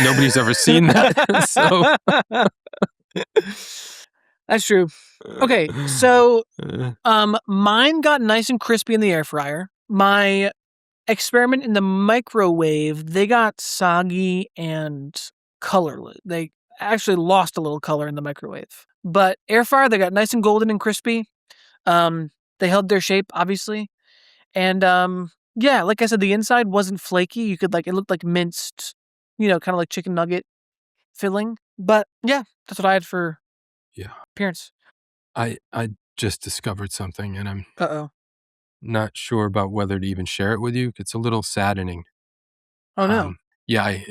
nobody's ever seen that. So That's true. Okay, so mine got nice and crispy in the air fryer. My experiment in the microwave, they got soggy and colorless. They actually lost a little color in the microwave. But air fryer, they got nice and golden and crispy. They held their shape, obviously. And yeah, like I said, the inside wasn't flaky. You could it looked like minced, kind of like chicken nugget filling. But yeah, that's what I had for yeah, appearance. I just discovered something, and I'm Uh-oh. not sure about whether to even share it with you. It's a little saddening. Oh no. Yeah, I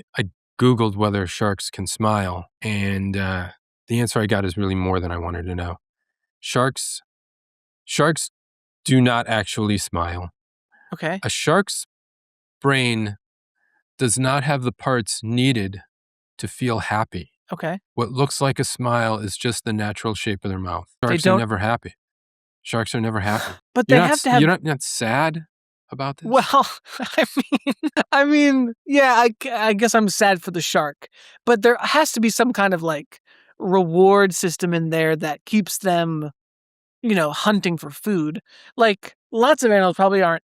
Googled whether sharks can smile, and the answer I got is really more than I wanted to know. Sharks do not actually smile. Okay. A shark's brain does not have the parts needed to feel happy. Okay. What looks like a smile is just the natural shape of their mouth. They Sharks are don't never happy. Sharks are never happy. But they have to have You're not sad about this? well, I mean, yeah, I guess I'm sad for the shark, but there has to be some kind of reward system in there that keeps them, hunting for food. Like lots of animals probably aren't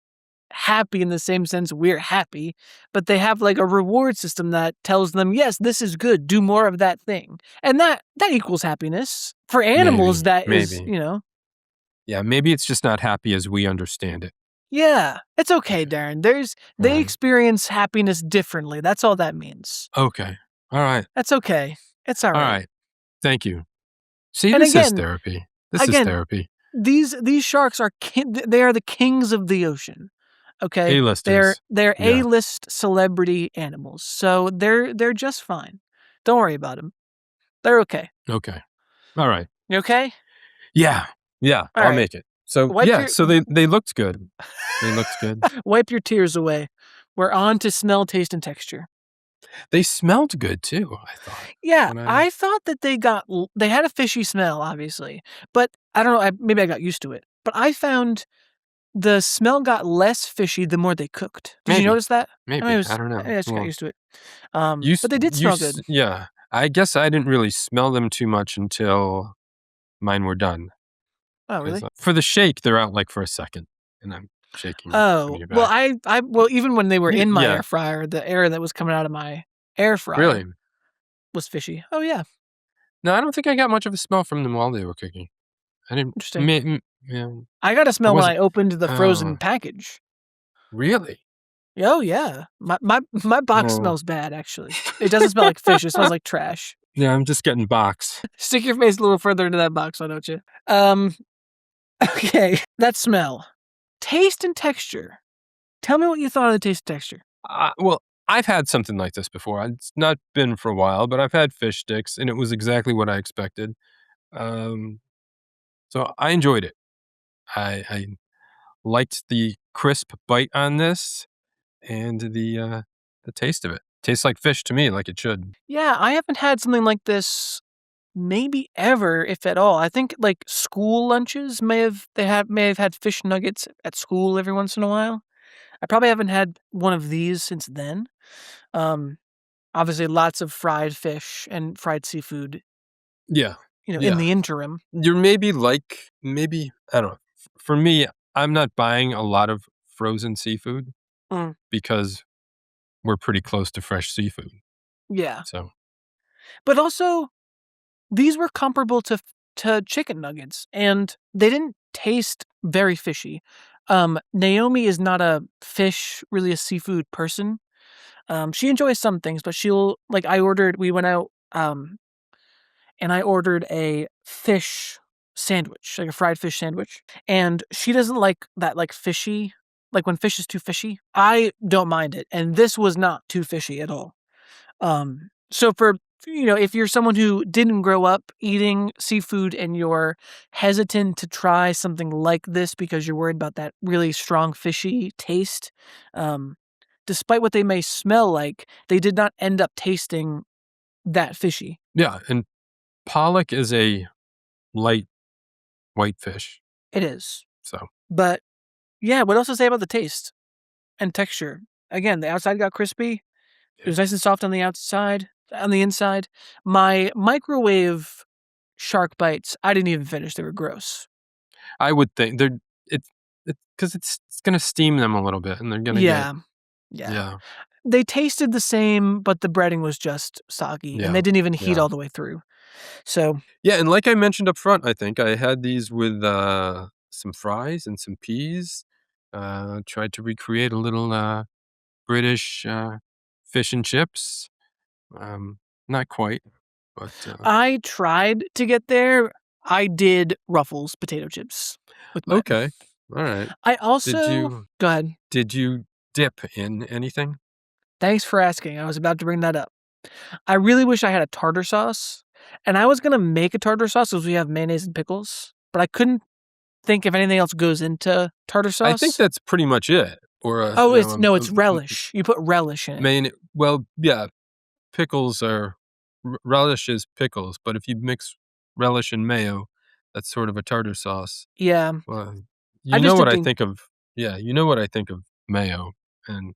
happy in the same sense we're happy, but they have a reward system that tells them, yes, this is good, do more of that thing. And that equals happiness. For animals, that is, maybe. Yeah, maybe it's just not happy as we understand it. yeah, it's okay, Darren. They experience happiness differently. That's all that means. Okay. All right. That's okay. It's all right. All right. Thank you. See, And this is again- therapy. This is again- therapy. These sharks are they are the kings of the ocean. Okay, A-listers. they're Yeah. A-list celebrity animals, so they're just fine. Don't worry about them. They're okay. Okay. All right. You okay? Yeah. Yeah. All I'll right. make it. So Wipe yeah. your- So they looked good. They looked good. Wipe your tears away. We're on to smell, taste, and texture. They smelled good too, I thought. Yeah, When I thought that they had a fishy smell, obviously, but I don't know. Maybe I got used to it, but I found the smell got less fishy the more they cooked. Did Maybe. you notice that? Maybe. I don't know. just got Well, used to it. But they did smell good. Yeah. I guess I didn't really smell them too much until mine were done. Oh, really? For the shake, they're out for a second, and I'm shaking. Oh, you well, back. well, even when they were in my Yeah. air fryer, the air that was coming out of my air fryer Really? was fishy. Oh, yeah. No, I don't think I got much of a smell from them while they were cooking. I didn't. Interesting. Yeah. I got a smell when I wasn't- opened the frozen Oh. package. Really? Oh, yeah. My box Oh. smells bad, actually. It doesn't smell like fish. It smells like trash. Yeah, I'm just getting box. Stick your face a little further into that box, why don't you? Okay, that smell. Taste and texture. Tell me what you thought of the taste and texture. Well, I've had something like this before. It's not been for a while, but I've had fish sticks, and it was exactly what I expected. So I enjoyed it. I liked the crisp bite on this, and the taste of it. Tastes like fish to me, like it should. Yeah, I haven't had something like this maybe ever, if at all. I think school lunches may have had fish nuggets at school every once in a while. I probably haven't had one of these since then. Obviously, lots of fried fish and fried seafood. Yeah. In the interim. You're maybe I don't know. For me, I'm not buying a lot of frozen seafood Mm. because we're pretty close to fresh seafood. Yeah, So but also these were comparable to chicken nuggets, and they didn't taste very fishy. Naomi is not really a seafood person. She enjoys some things, but we went out, and I ordered a fish sandwich, like a fried fish sandwich, and she doesn't like that, like, fishy, like when fish is too fishy. I don't mind it, and this was not too fishy at all. So if you're someone who didn't grow up eating seafood and you're hesitant to try something like this because you're worried about that really strong fishy taste, despite what they may smell like, they did not end up tasting that fishy. yeah, and pollock is a light white fish. It is. So But yeah, what else to say about the taste and texture? Again, the outside got crispy. It was nice and soft on the outside. On the inside, my microwave shark bites, I didn't even finish. They were gross. I would think it's because it's going to steam them a little bit, and they're going to Yeah. yeah. They tasted the same, but the breading was just soggy, and they didn't even heat all the way through. So Yeah, and like I mentioned up front, I think I had these with some fries and some peas. Tried to recreate a little British fish and chips. Not quite, but I tried to get there. I did Ruffles potato chips with mine. okay, all right. I also go ahead. Did you dip in anything? Thanks for asking. I was about to bring that up. I really wish I had a tartar sauce, and I was gonna make a tartar sauce because we have mayonnaise and pickles, but I couldn't think if anything else goes into tartar sauce. I think that's pretty much it. Or it's relish. You put relish in it. Well, yeah, pickles are relish is pickles, but if you mix relish and mayo, that's sort of a tartar sauce. Yeah. Well, I you just know what didn't I think- think of. Yeah, you know what I think of mayo, and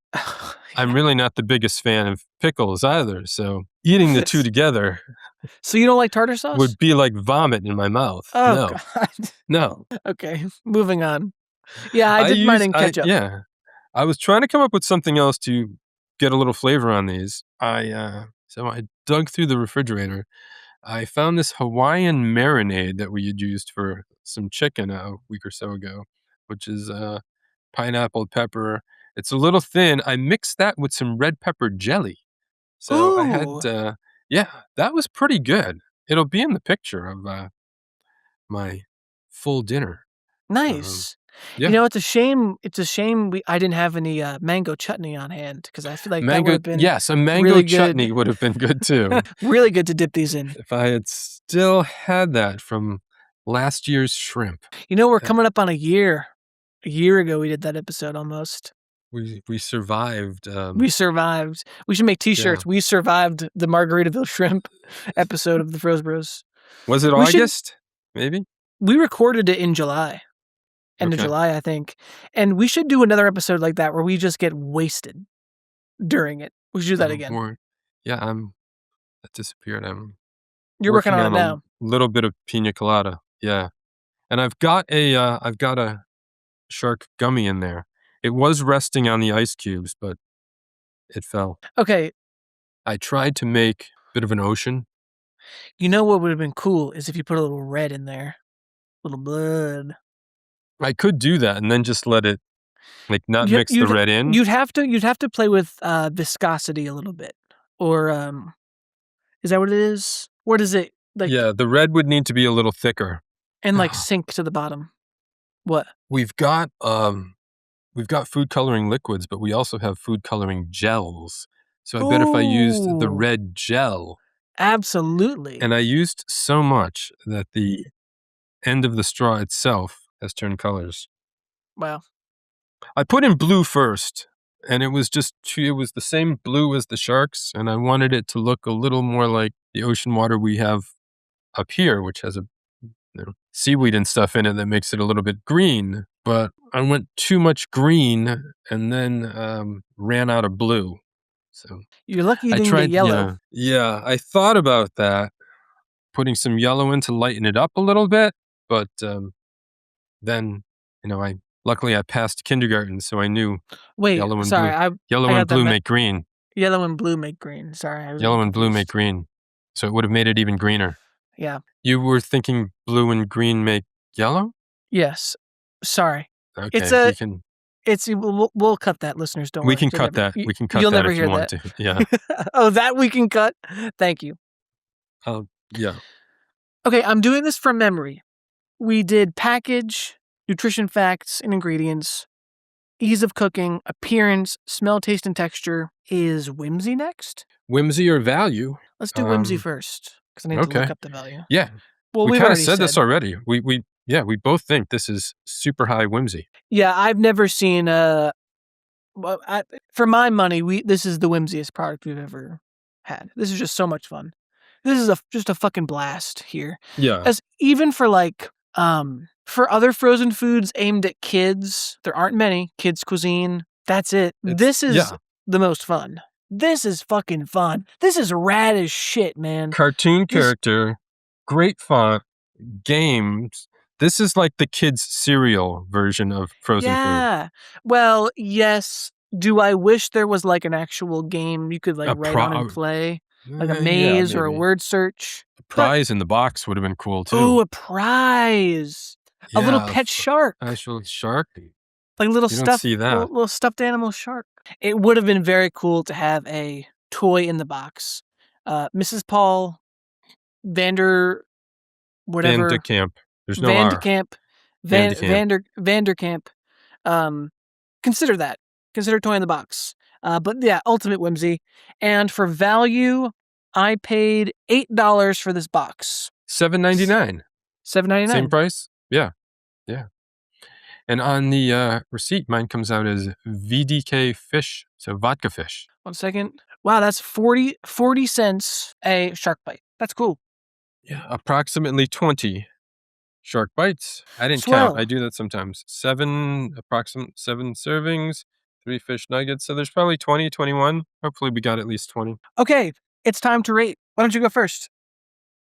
I'm really not the biggest fan of pickles either. So eating the two together So you don't like tartar sauce? would be like vomit in my mouth. Oh No, God. no. Okay, moving on. Yeah, I did mine in ketchup. Yeah, I was trying to come up with something else to get a little flavor on these. So I dug through the refrigerator. I found this Hawaiian marinade that we had used for some chicken a week or so ago, which is pineapple, pepper. It's a little thin. I mixed that with some red pepper jelly. So I had, Ooh. that was pretty good. It'll be in the picture of my full dinner. Nice. Yeah. It's a shame. I didn't have any mango chutney on hand because I feel like that would have been a mango really good. chutney would have been good too. really good to dip these in. If I had still had that from last year's shrimp. We're coming up on a year. A year ago, we did that episode almost. We survived. We survived. We should make T-shirts. Yeah. We survived the Margaritaville shrimp episode of the Froze Bros. Was it August? Maybe? We recorded it in July. End of Okay. July, I think. And we should do another episode like that where we just get wasted during it. We should do that again. That disappeared. You're working on it now. A little bit of pina colada. Yeah. And I've got a shark gummy in there. It was resting on the ice cubes, but it fell. Okay. I tried to make a bit of an ocean. What would have been cool is if you put a little red in there. A little blood. I could do that and then just let it not mix the red in. You'd have to play with viscosity a little bit. Or is that what it is? What is it? Yeah, the red would need to be a little thicker. And sink to the bottom. What? We've got food coloring liquids, but we also have food coloring gels. So I bet if I used the red gel. Absolutely. And I used so much that the end of the straw itself has turned colors. Wow. I put in blue first, and it was the same blue as the sharks, and I wanted it to look a little more like the ocean water we have up here, which has seaweed and stuff in it that makes it a little bit green. But I went too much green and then ran out of blue. So You're lucky you I didn't tried. get yellow. Yeah. I thought about that, putting some yellow in to lighten it up a little bit, but then luckily I passed kindergarten, so I knew Wait, yellow and sorry, blue, I yellow and got that. blue make green. Yellow and blue make green. Sorry, I was Yellow getting and blue make confused. green, so it would have made it even greener. Yeah. You were thinking blue and green make yellow? Yes. Sorry. It's Okay, we'll cut that, listeners. Don't we worry. can cut that. We can cut You'll that never if you hear want that. to. Yeah. Oh, that we can cut. Thank you. Yeah. Okay, I'm doing this from memory. We did package, nutrition facts and ingredients, ease of cooking, appearance, smell, taste, and texture. Is whimsy next? Whimsy or value? Let's do whimsy first, because I need to look Okay. up the value. Yeah. Well, We we've kind of already said this already. We both think this is super high whimsy. Yeah, I've never seen for my money, this is the whimsiest product we've ever had. This is just so much fun. This is just a fucking blast here. Yeah. As even for for other frozen foods aimed at kids, there aren't many. Kids cuisine, that's it. This is the most fun. This is fucking fun. This is rad as shit, man. Cartoon character, great font, games. This is like the kids' cereal version of frozen food. Yeah. Well, yes. Do I wish there was like an actual game you could write on and play? Like a maze or a word search? A prize in the box would have been cool too. Ooh, a prize. A little pet shark. Actual shark. Like little You don't see that. little stuffed animal shark. It would have been very cool to have a toy in the box. Mrs. Paul Vander whatever. Vanderkamp. There's no R. Vanderkamp. Consider that. Consider toy in the box. But yeah, ultimate whimsy. And for value, I paid $8 for this box. $7.99. $7.99. Same price? Yeah. Yeah. And on the receipt, mine comes out as VDK fish, so vodka fish. 1 second. Wow, that's 40 cents a shark bite. That's cool. Yeah, approximately 20 shark bites. I didn't Swell. count. I do that sometimes. Approximate 7 servings, 3 fish nuggets. So there's probably 20, 21. Hopefully we got at least 20. Okay, it's time to rate. Why don't you go first?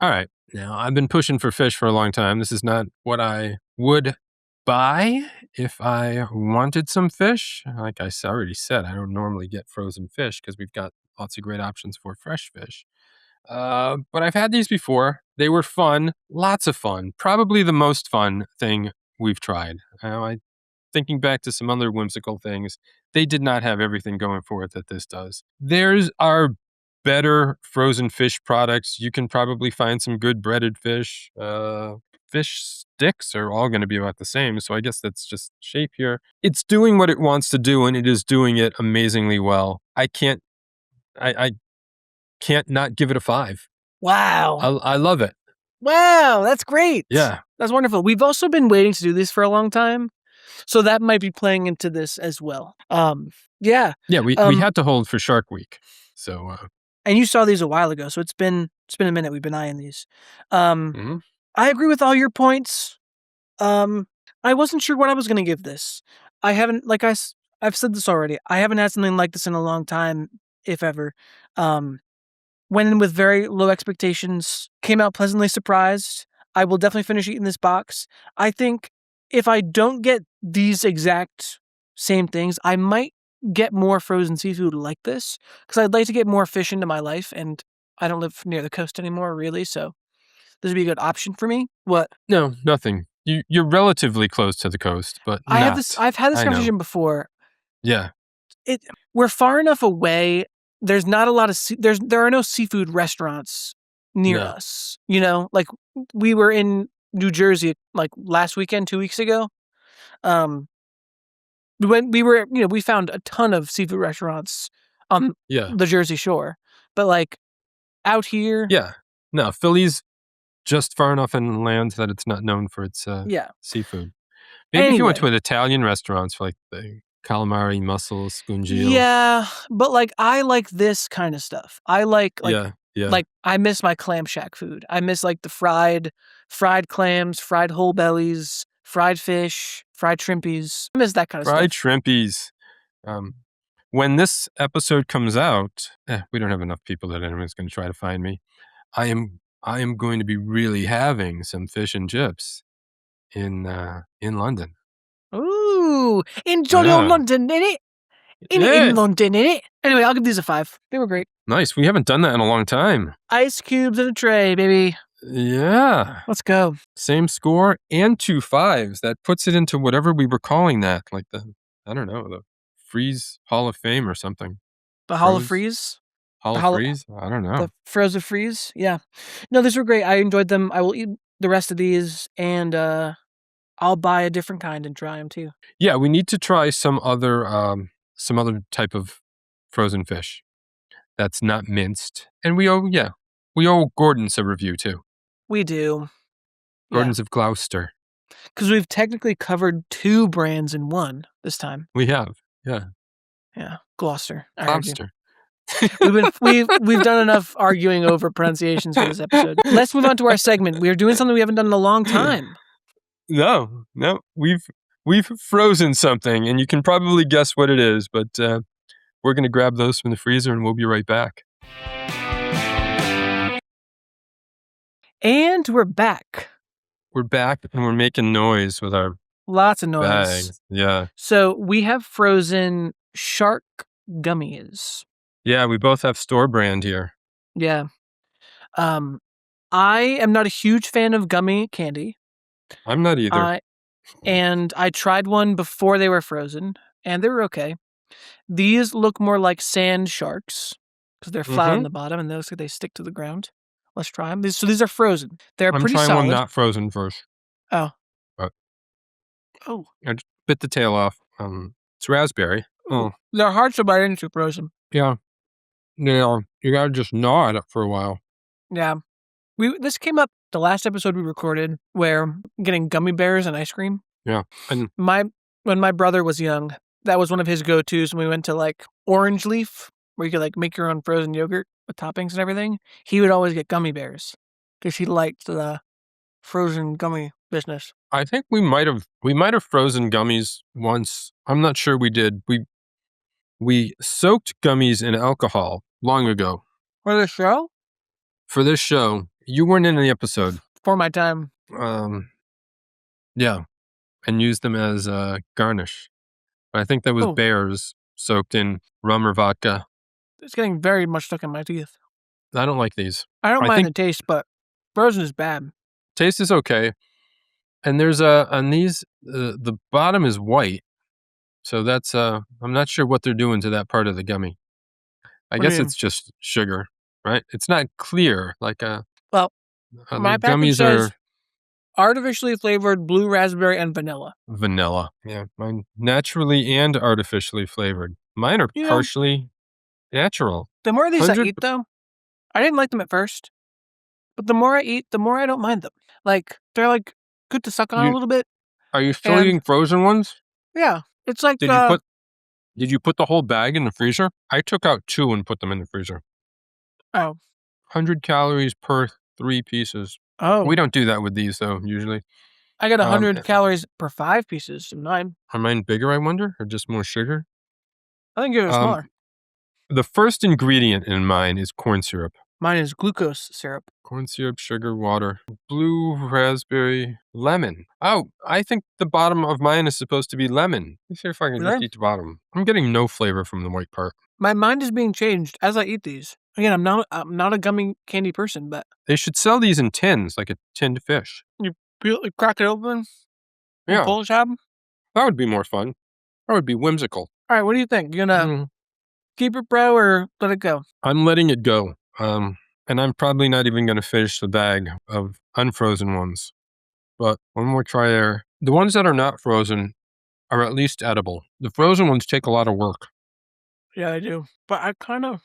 All right. Now, I've been pushing for fish for a long time. This is not what I would buy if I wanted some fish. Like I already said, I don't normally get frozen fish because we've got lots of great options for fresh fish. But I've had these before. They were fun, lots of fun. Probably the most fun thing we've tried. Thinking back to some other whimsical things, they did not have everything going for it that this does. There's our better frozen fish products. You can probably find some good breaded fish. Fish sticks are all going to be about the same, so I guess that's just shape here. It's doing what it wants to do, and it is doing it amazingly well. I can't not give it a 5. Wow. I love it. Wow, that's great. Yeah. That's wonderful. We've also been waiting to do this for a long time, so that might be playing into this as well. Yeah. Yeah, we had to hold for Shark Week. So and you saw these a while ago, so it's been a minute we've been eyeing these. mhm. I agree with all your points. I wasn't sure what I was going to give this. I haven't, I've said this already. I haven't had something like this in a long time, if ever. Went in with very low expectations, came out pleasantly surprised. I will definitely finish eating this box. I think if I don't get these exact same things, I might get more frozen seafood like this, because I'd like to get more fish into my life, and I don't live near the coast anymore, really, so this would be a good option for me. What? No, nothing. You're relatively close to the coast, but I've had this conversation before. Yeah. We're far enough away. There's not a lot of there are no seafood restaurants near us. You know, like we were in New Jersey like last weekend, 2 weeks ago. We found a ton of seafood restaurants on the Jersey Shore, but like out here, no, Philly's just far enough inland that it's not known for its seafood. Maybe if you went to an Italian restaurant for like the calamari, mussels, scungio. Yeah, but like I like this kind of stuff. I like I miss my clam shack food. I miss like the fried clams, fried whole bellies, fried fish, fried shrimpies. I miss that kind of fried stuff. Fried shrimpies. when this episode comes out, we don't have enough people that anyone's going to try to find me. I am going to be really having some fish and chips in London. Ooh, in jolly old Yeah. London, innit? Yeah. In London, innit? Anyway, I'll give these a 5. They were great. Nice. We haven't done that in a long time. Ice cubes in a tray, baby. Yeah. Let's go. Same score and 2 5s. That puts it into whatever we were calling that, like the Freeze Hall of Fame or something. The Hall of Froze? Freeze? Hall The of Hall- Freeze? I don't know. The Frozen Freeze? Yeah. No, these were great. I enjoyed them. I will eat the rest of these, and I'll buy a different kind and try them too. Yeah, we need to try some other type of frozen fish that's not minced. And we owe Gordon's a review too. We do. Gordon's of Gloucester. Because we've technically covered 2 brands in one this time. We have. Yeah. Yeah. Gloucester. I heard you. Gloucester. We've done enough arguing over pronunciations for this episode. Let's move on to our segment. We are doing something we haven't done in a long time. No. We've frozen something, and you can probably guess what it is, but we're going to grab those from the freezer, and we'll be right back. And we're back. We're back, and we're making noise with our Lots of noise. bags. Yeah. So we have frozen shark gummies. Yeah, we both have store brand here. Yeah. I am not a huge fan of gummy candy. I'm not either. And I tried one before they were frozen, and they were okay. These look more like sand sharks because they're flat on the bottom, and they look like they stick to the ground. Let's try them. These are frozen. They're I'm pretty trying solid. one not frozen first. Oh. I just bit the tail off. It's raspberry. Oh, They're hard to bite into frozen. yeah. Yeah, you gotta just gnaw at it for a while. Yeah. This came up the last episode we recorded where getting gummy bears and ice cream. Yeah, and When my brother was young, that was one of his go-tos when we went to like Orange Leaf, where you could like make your own frozen yogurt with toppings and everything. He would always get gummy bears because he liked the frozen gummy business. I think we might have frozen gummies once. I'm not sure we did. We soaked gummies in alcohol long ago For the show? for this show. You weren't in the episode. For my time. Yeah, and used them as garnish. But I think that was Oh. bears soaked in rum or vodka. It's getting very much stuck in my teeth. I don't like these. I don't I mind think- the taste, but frozen is bad. Taste is okay. And there's on these, the bottom is white. So that's, I'm not sure what they're doing to that part of the gummy. I What do guess you it's just sugar, right? It's not clear like Well, the my package gummies says are artificially flavored blue raspberry and vanilla. vanilla. Yeah, mine naturally and artificially flavored. Mine are You know- partially natural. The more of these I 100 eat, though, I didn't like them at first, but the more I eat, the more I don't mind them. Like, they're like good to suck on a You- little bit. Are you still And- eating frozen ones? Yeah, it's like Did you put the whole bag in the freezer? I took out 2 and put them in the freezer. Oh. 100 calories per 3 pieces. oh, We don't do that with these though, usually. I got 100 um, calories per 5 pieces in mine. Are mine bigger, I wonder, or just more sugar? I think yours are Um, smaller. The first ingredient in mine is corn syrup. Mine is glucose syrup. Corn syrup, sugar, water, blue raspberry, lemon. Oh, I think the bottom of mine is supposed to be lemon. Let me see if I can just Really? eat the bottom. I'm getting no flavor from the white part. My mind is being changed as I eat these. Again, I'm not a gummy candy person, but They should sell these in tins, like a tinned fish. crack it open, Yeah, pull a tab. that would be more fun. That would be whimsical. All right, what do you think? You gonna Mm, keep it, bro, or let it go? I'm letting it go. And I'm probably not even going to finish the bag of unfrozen ones. But one more try there. The ones that are not frozen are at least edible. The frozen ones take a lot of work. Yeah, I do. But I kind of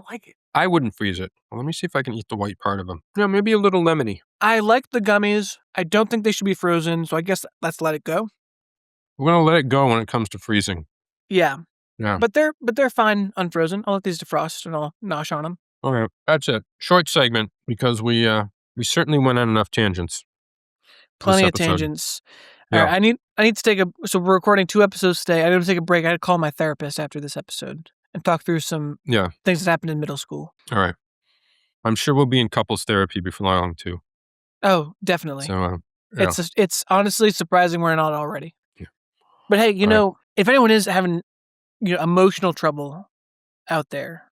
like it. I wouldn't freeze it. Well, let me see if I can eat the white part of them. Yeah, maybe a little lemony. I like the gummies. I don't think they should be frozen, so I guess let's let it go. We're going to let it go when it comes to freezing. Yeah. Yeah. But they're fine unfrozen. I'll let these defrost and I'll nosh on them. Okay, that's it. Short segment because we certainly went on enough tangents. Plenty of episode. tangents. All Yeah. right, I need to take so we're recording 2 episodes today. I need to take a break. I had to call my therapist after this episode and talk through some things that happened in middle school. All right. I'm sure we'll be in couples therapy before long too. Oh, definitely. So It's honestly surprising we're not already. Yeah. But hey, you know, if anyone is having emotional trouble out there,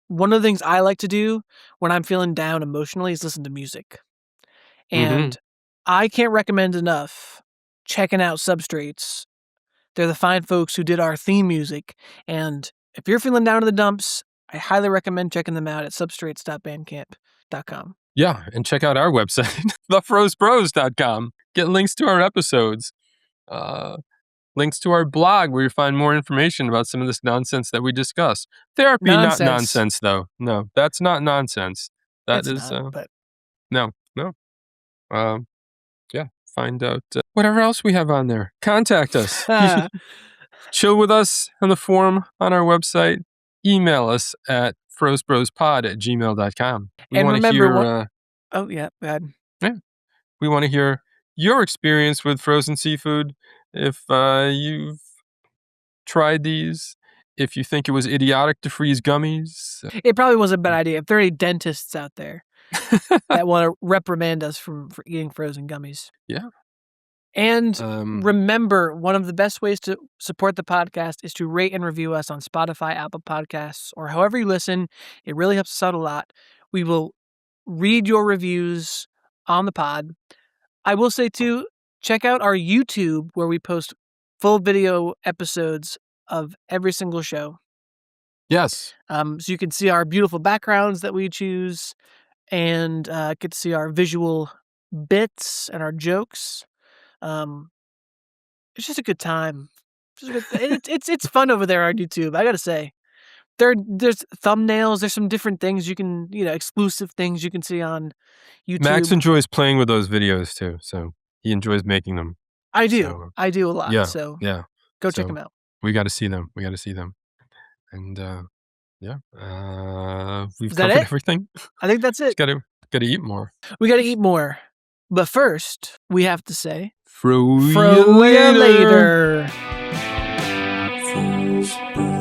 one of the things I like to do when I'm feeling down emotionally is listen to music. And I can't recommend enough checking out Substrates. They're the fine folks who did our theme music. And if you're feeling down in the dumps, I highly recommend checking them out at substrates.bandcamp.com. Yeah, and check out our website, thefrozebros.com. Get links to our episodes, links to our blog where you find more information about some of this nonsense that we discuss. Therapy, not nonsense, though. No, that's not nonsense. That is but no. Yeah, find out whatever else we have on there. Contact us. Chill with us on the forum on our website. Email us at frozebrospod@gmail.com. We want to hear. Oh yeah, bad. Yeah, we want to hear your experience with frozen seafood. If you've tried these, if you think it was idiotic to freeze gummies, it probably was a bad idea. If there are any dentists out there that want to reprimand us for eating frozen gummies, yeah. And remember, one of the best ways to support the podcast is to rate and review us on Spotify, Apple Podcasts, or however you listen. It really helps us out a lot. We will read your reviews on the pod. I will say, too, check out our YouTube where we post full video episodes of every single show. Yes. So you can see our beautiful backgrounds that we choose and get to see our visual bits and our jokes. It's just a good time. It's fun over there on YouTube. I gotta say, there's thumbnails. There's some different things you can, exclusive things you can see on YouTube. Max enjoys playing with those videos too, so he enjoys making them. I do a lot. Yeah, so yeah. Go check them out. We got to see them. And we've covered everything. I think that's it. Got to eat more. We got to eat more, but first we have to say, Fro you later. Froze Bros.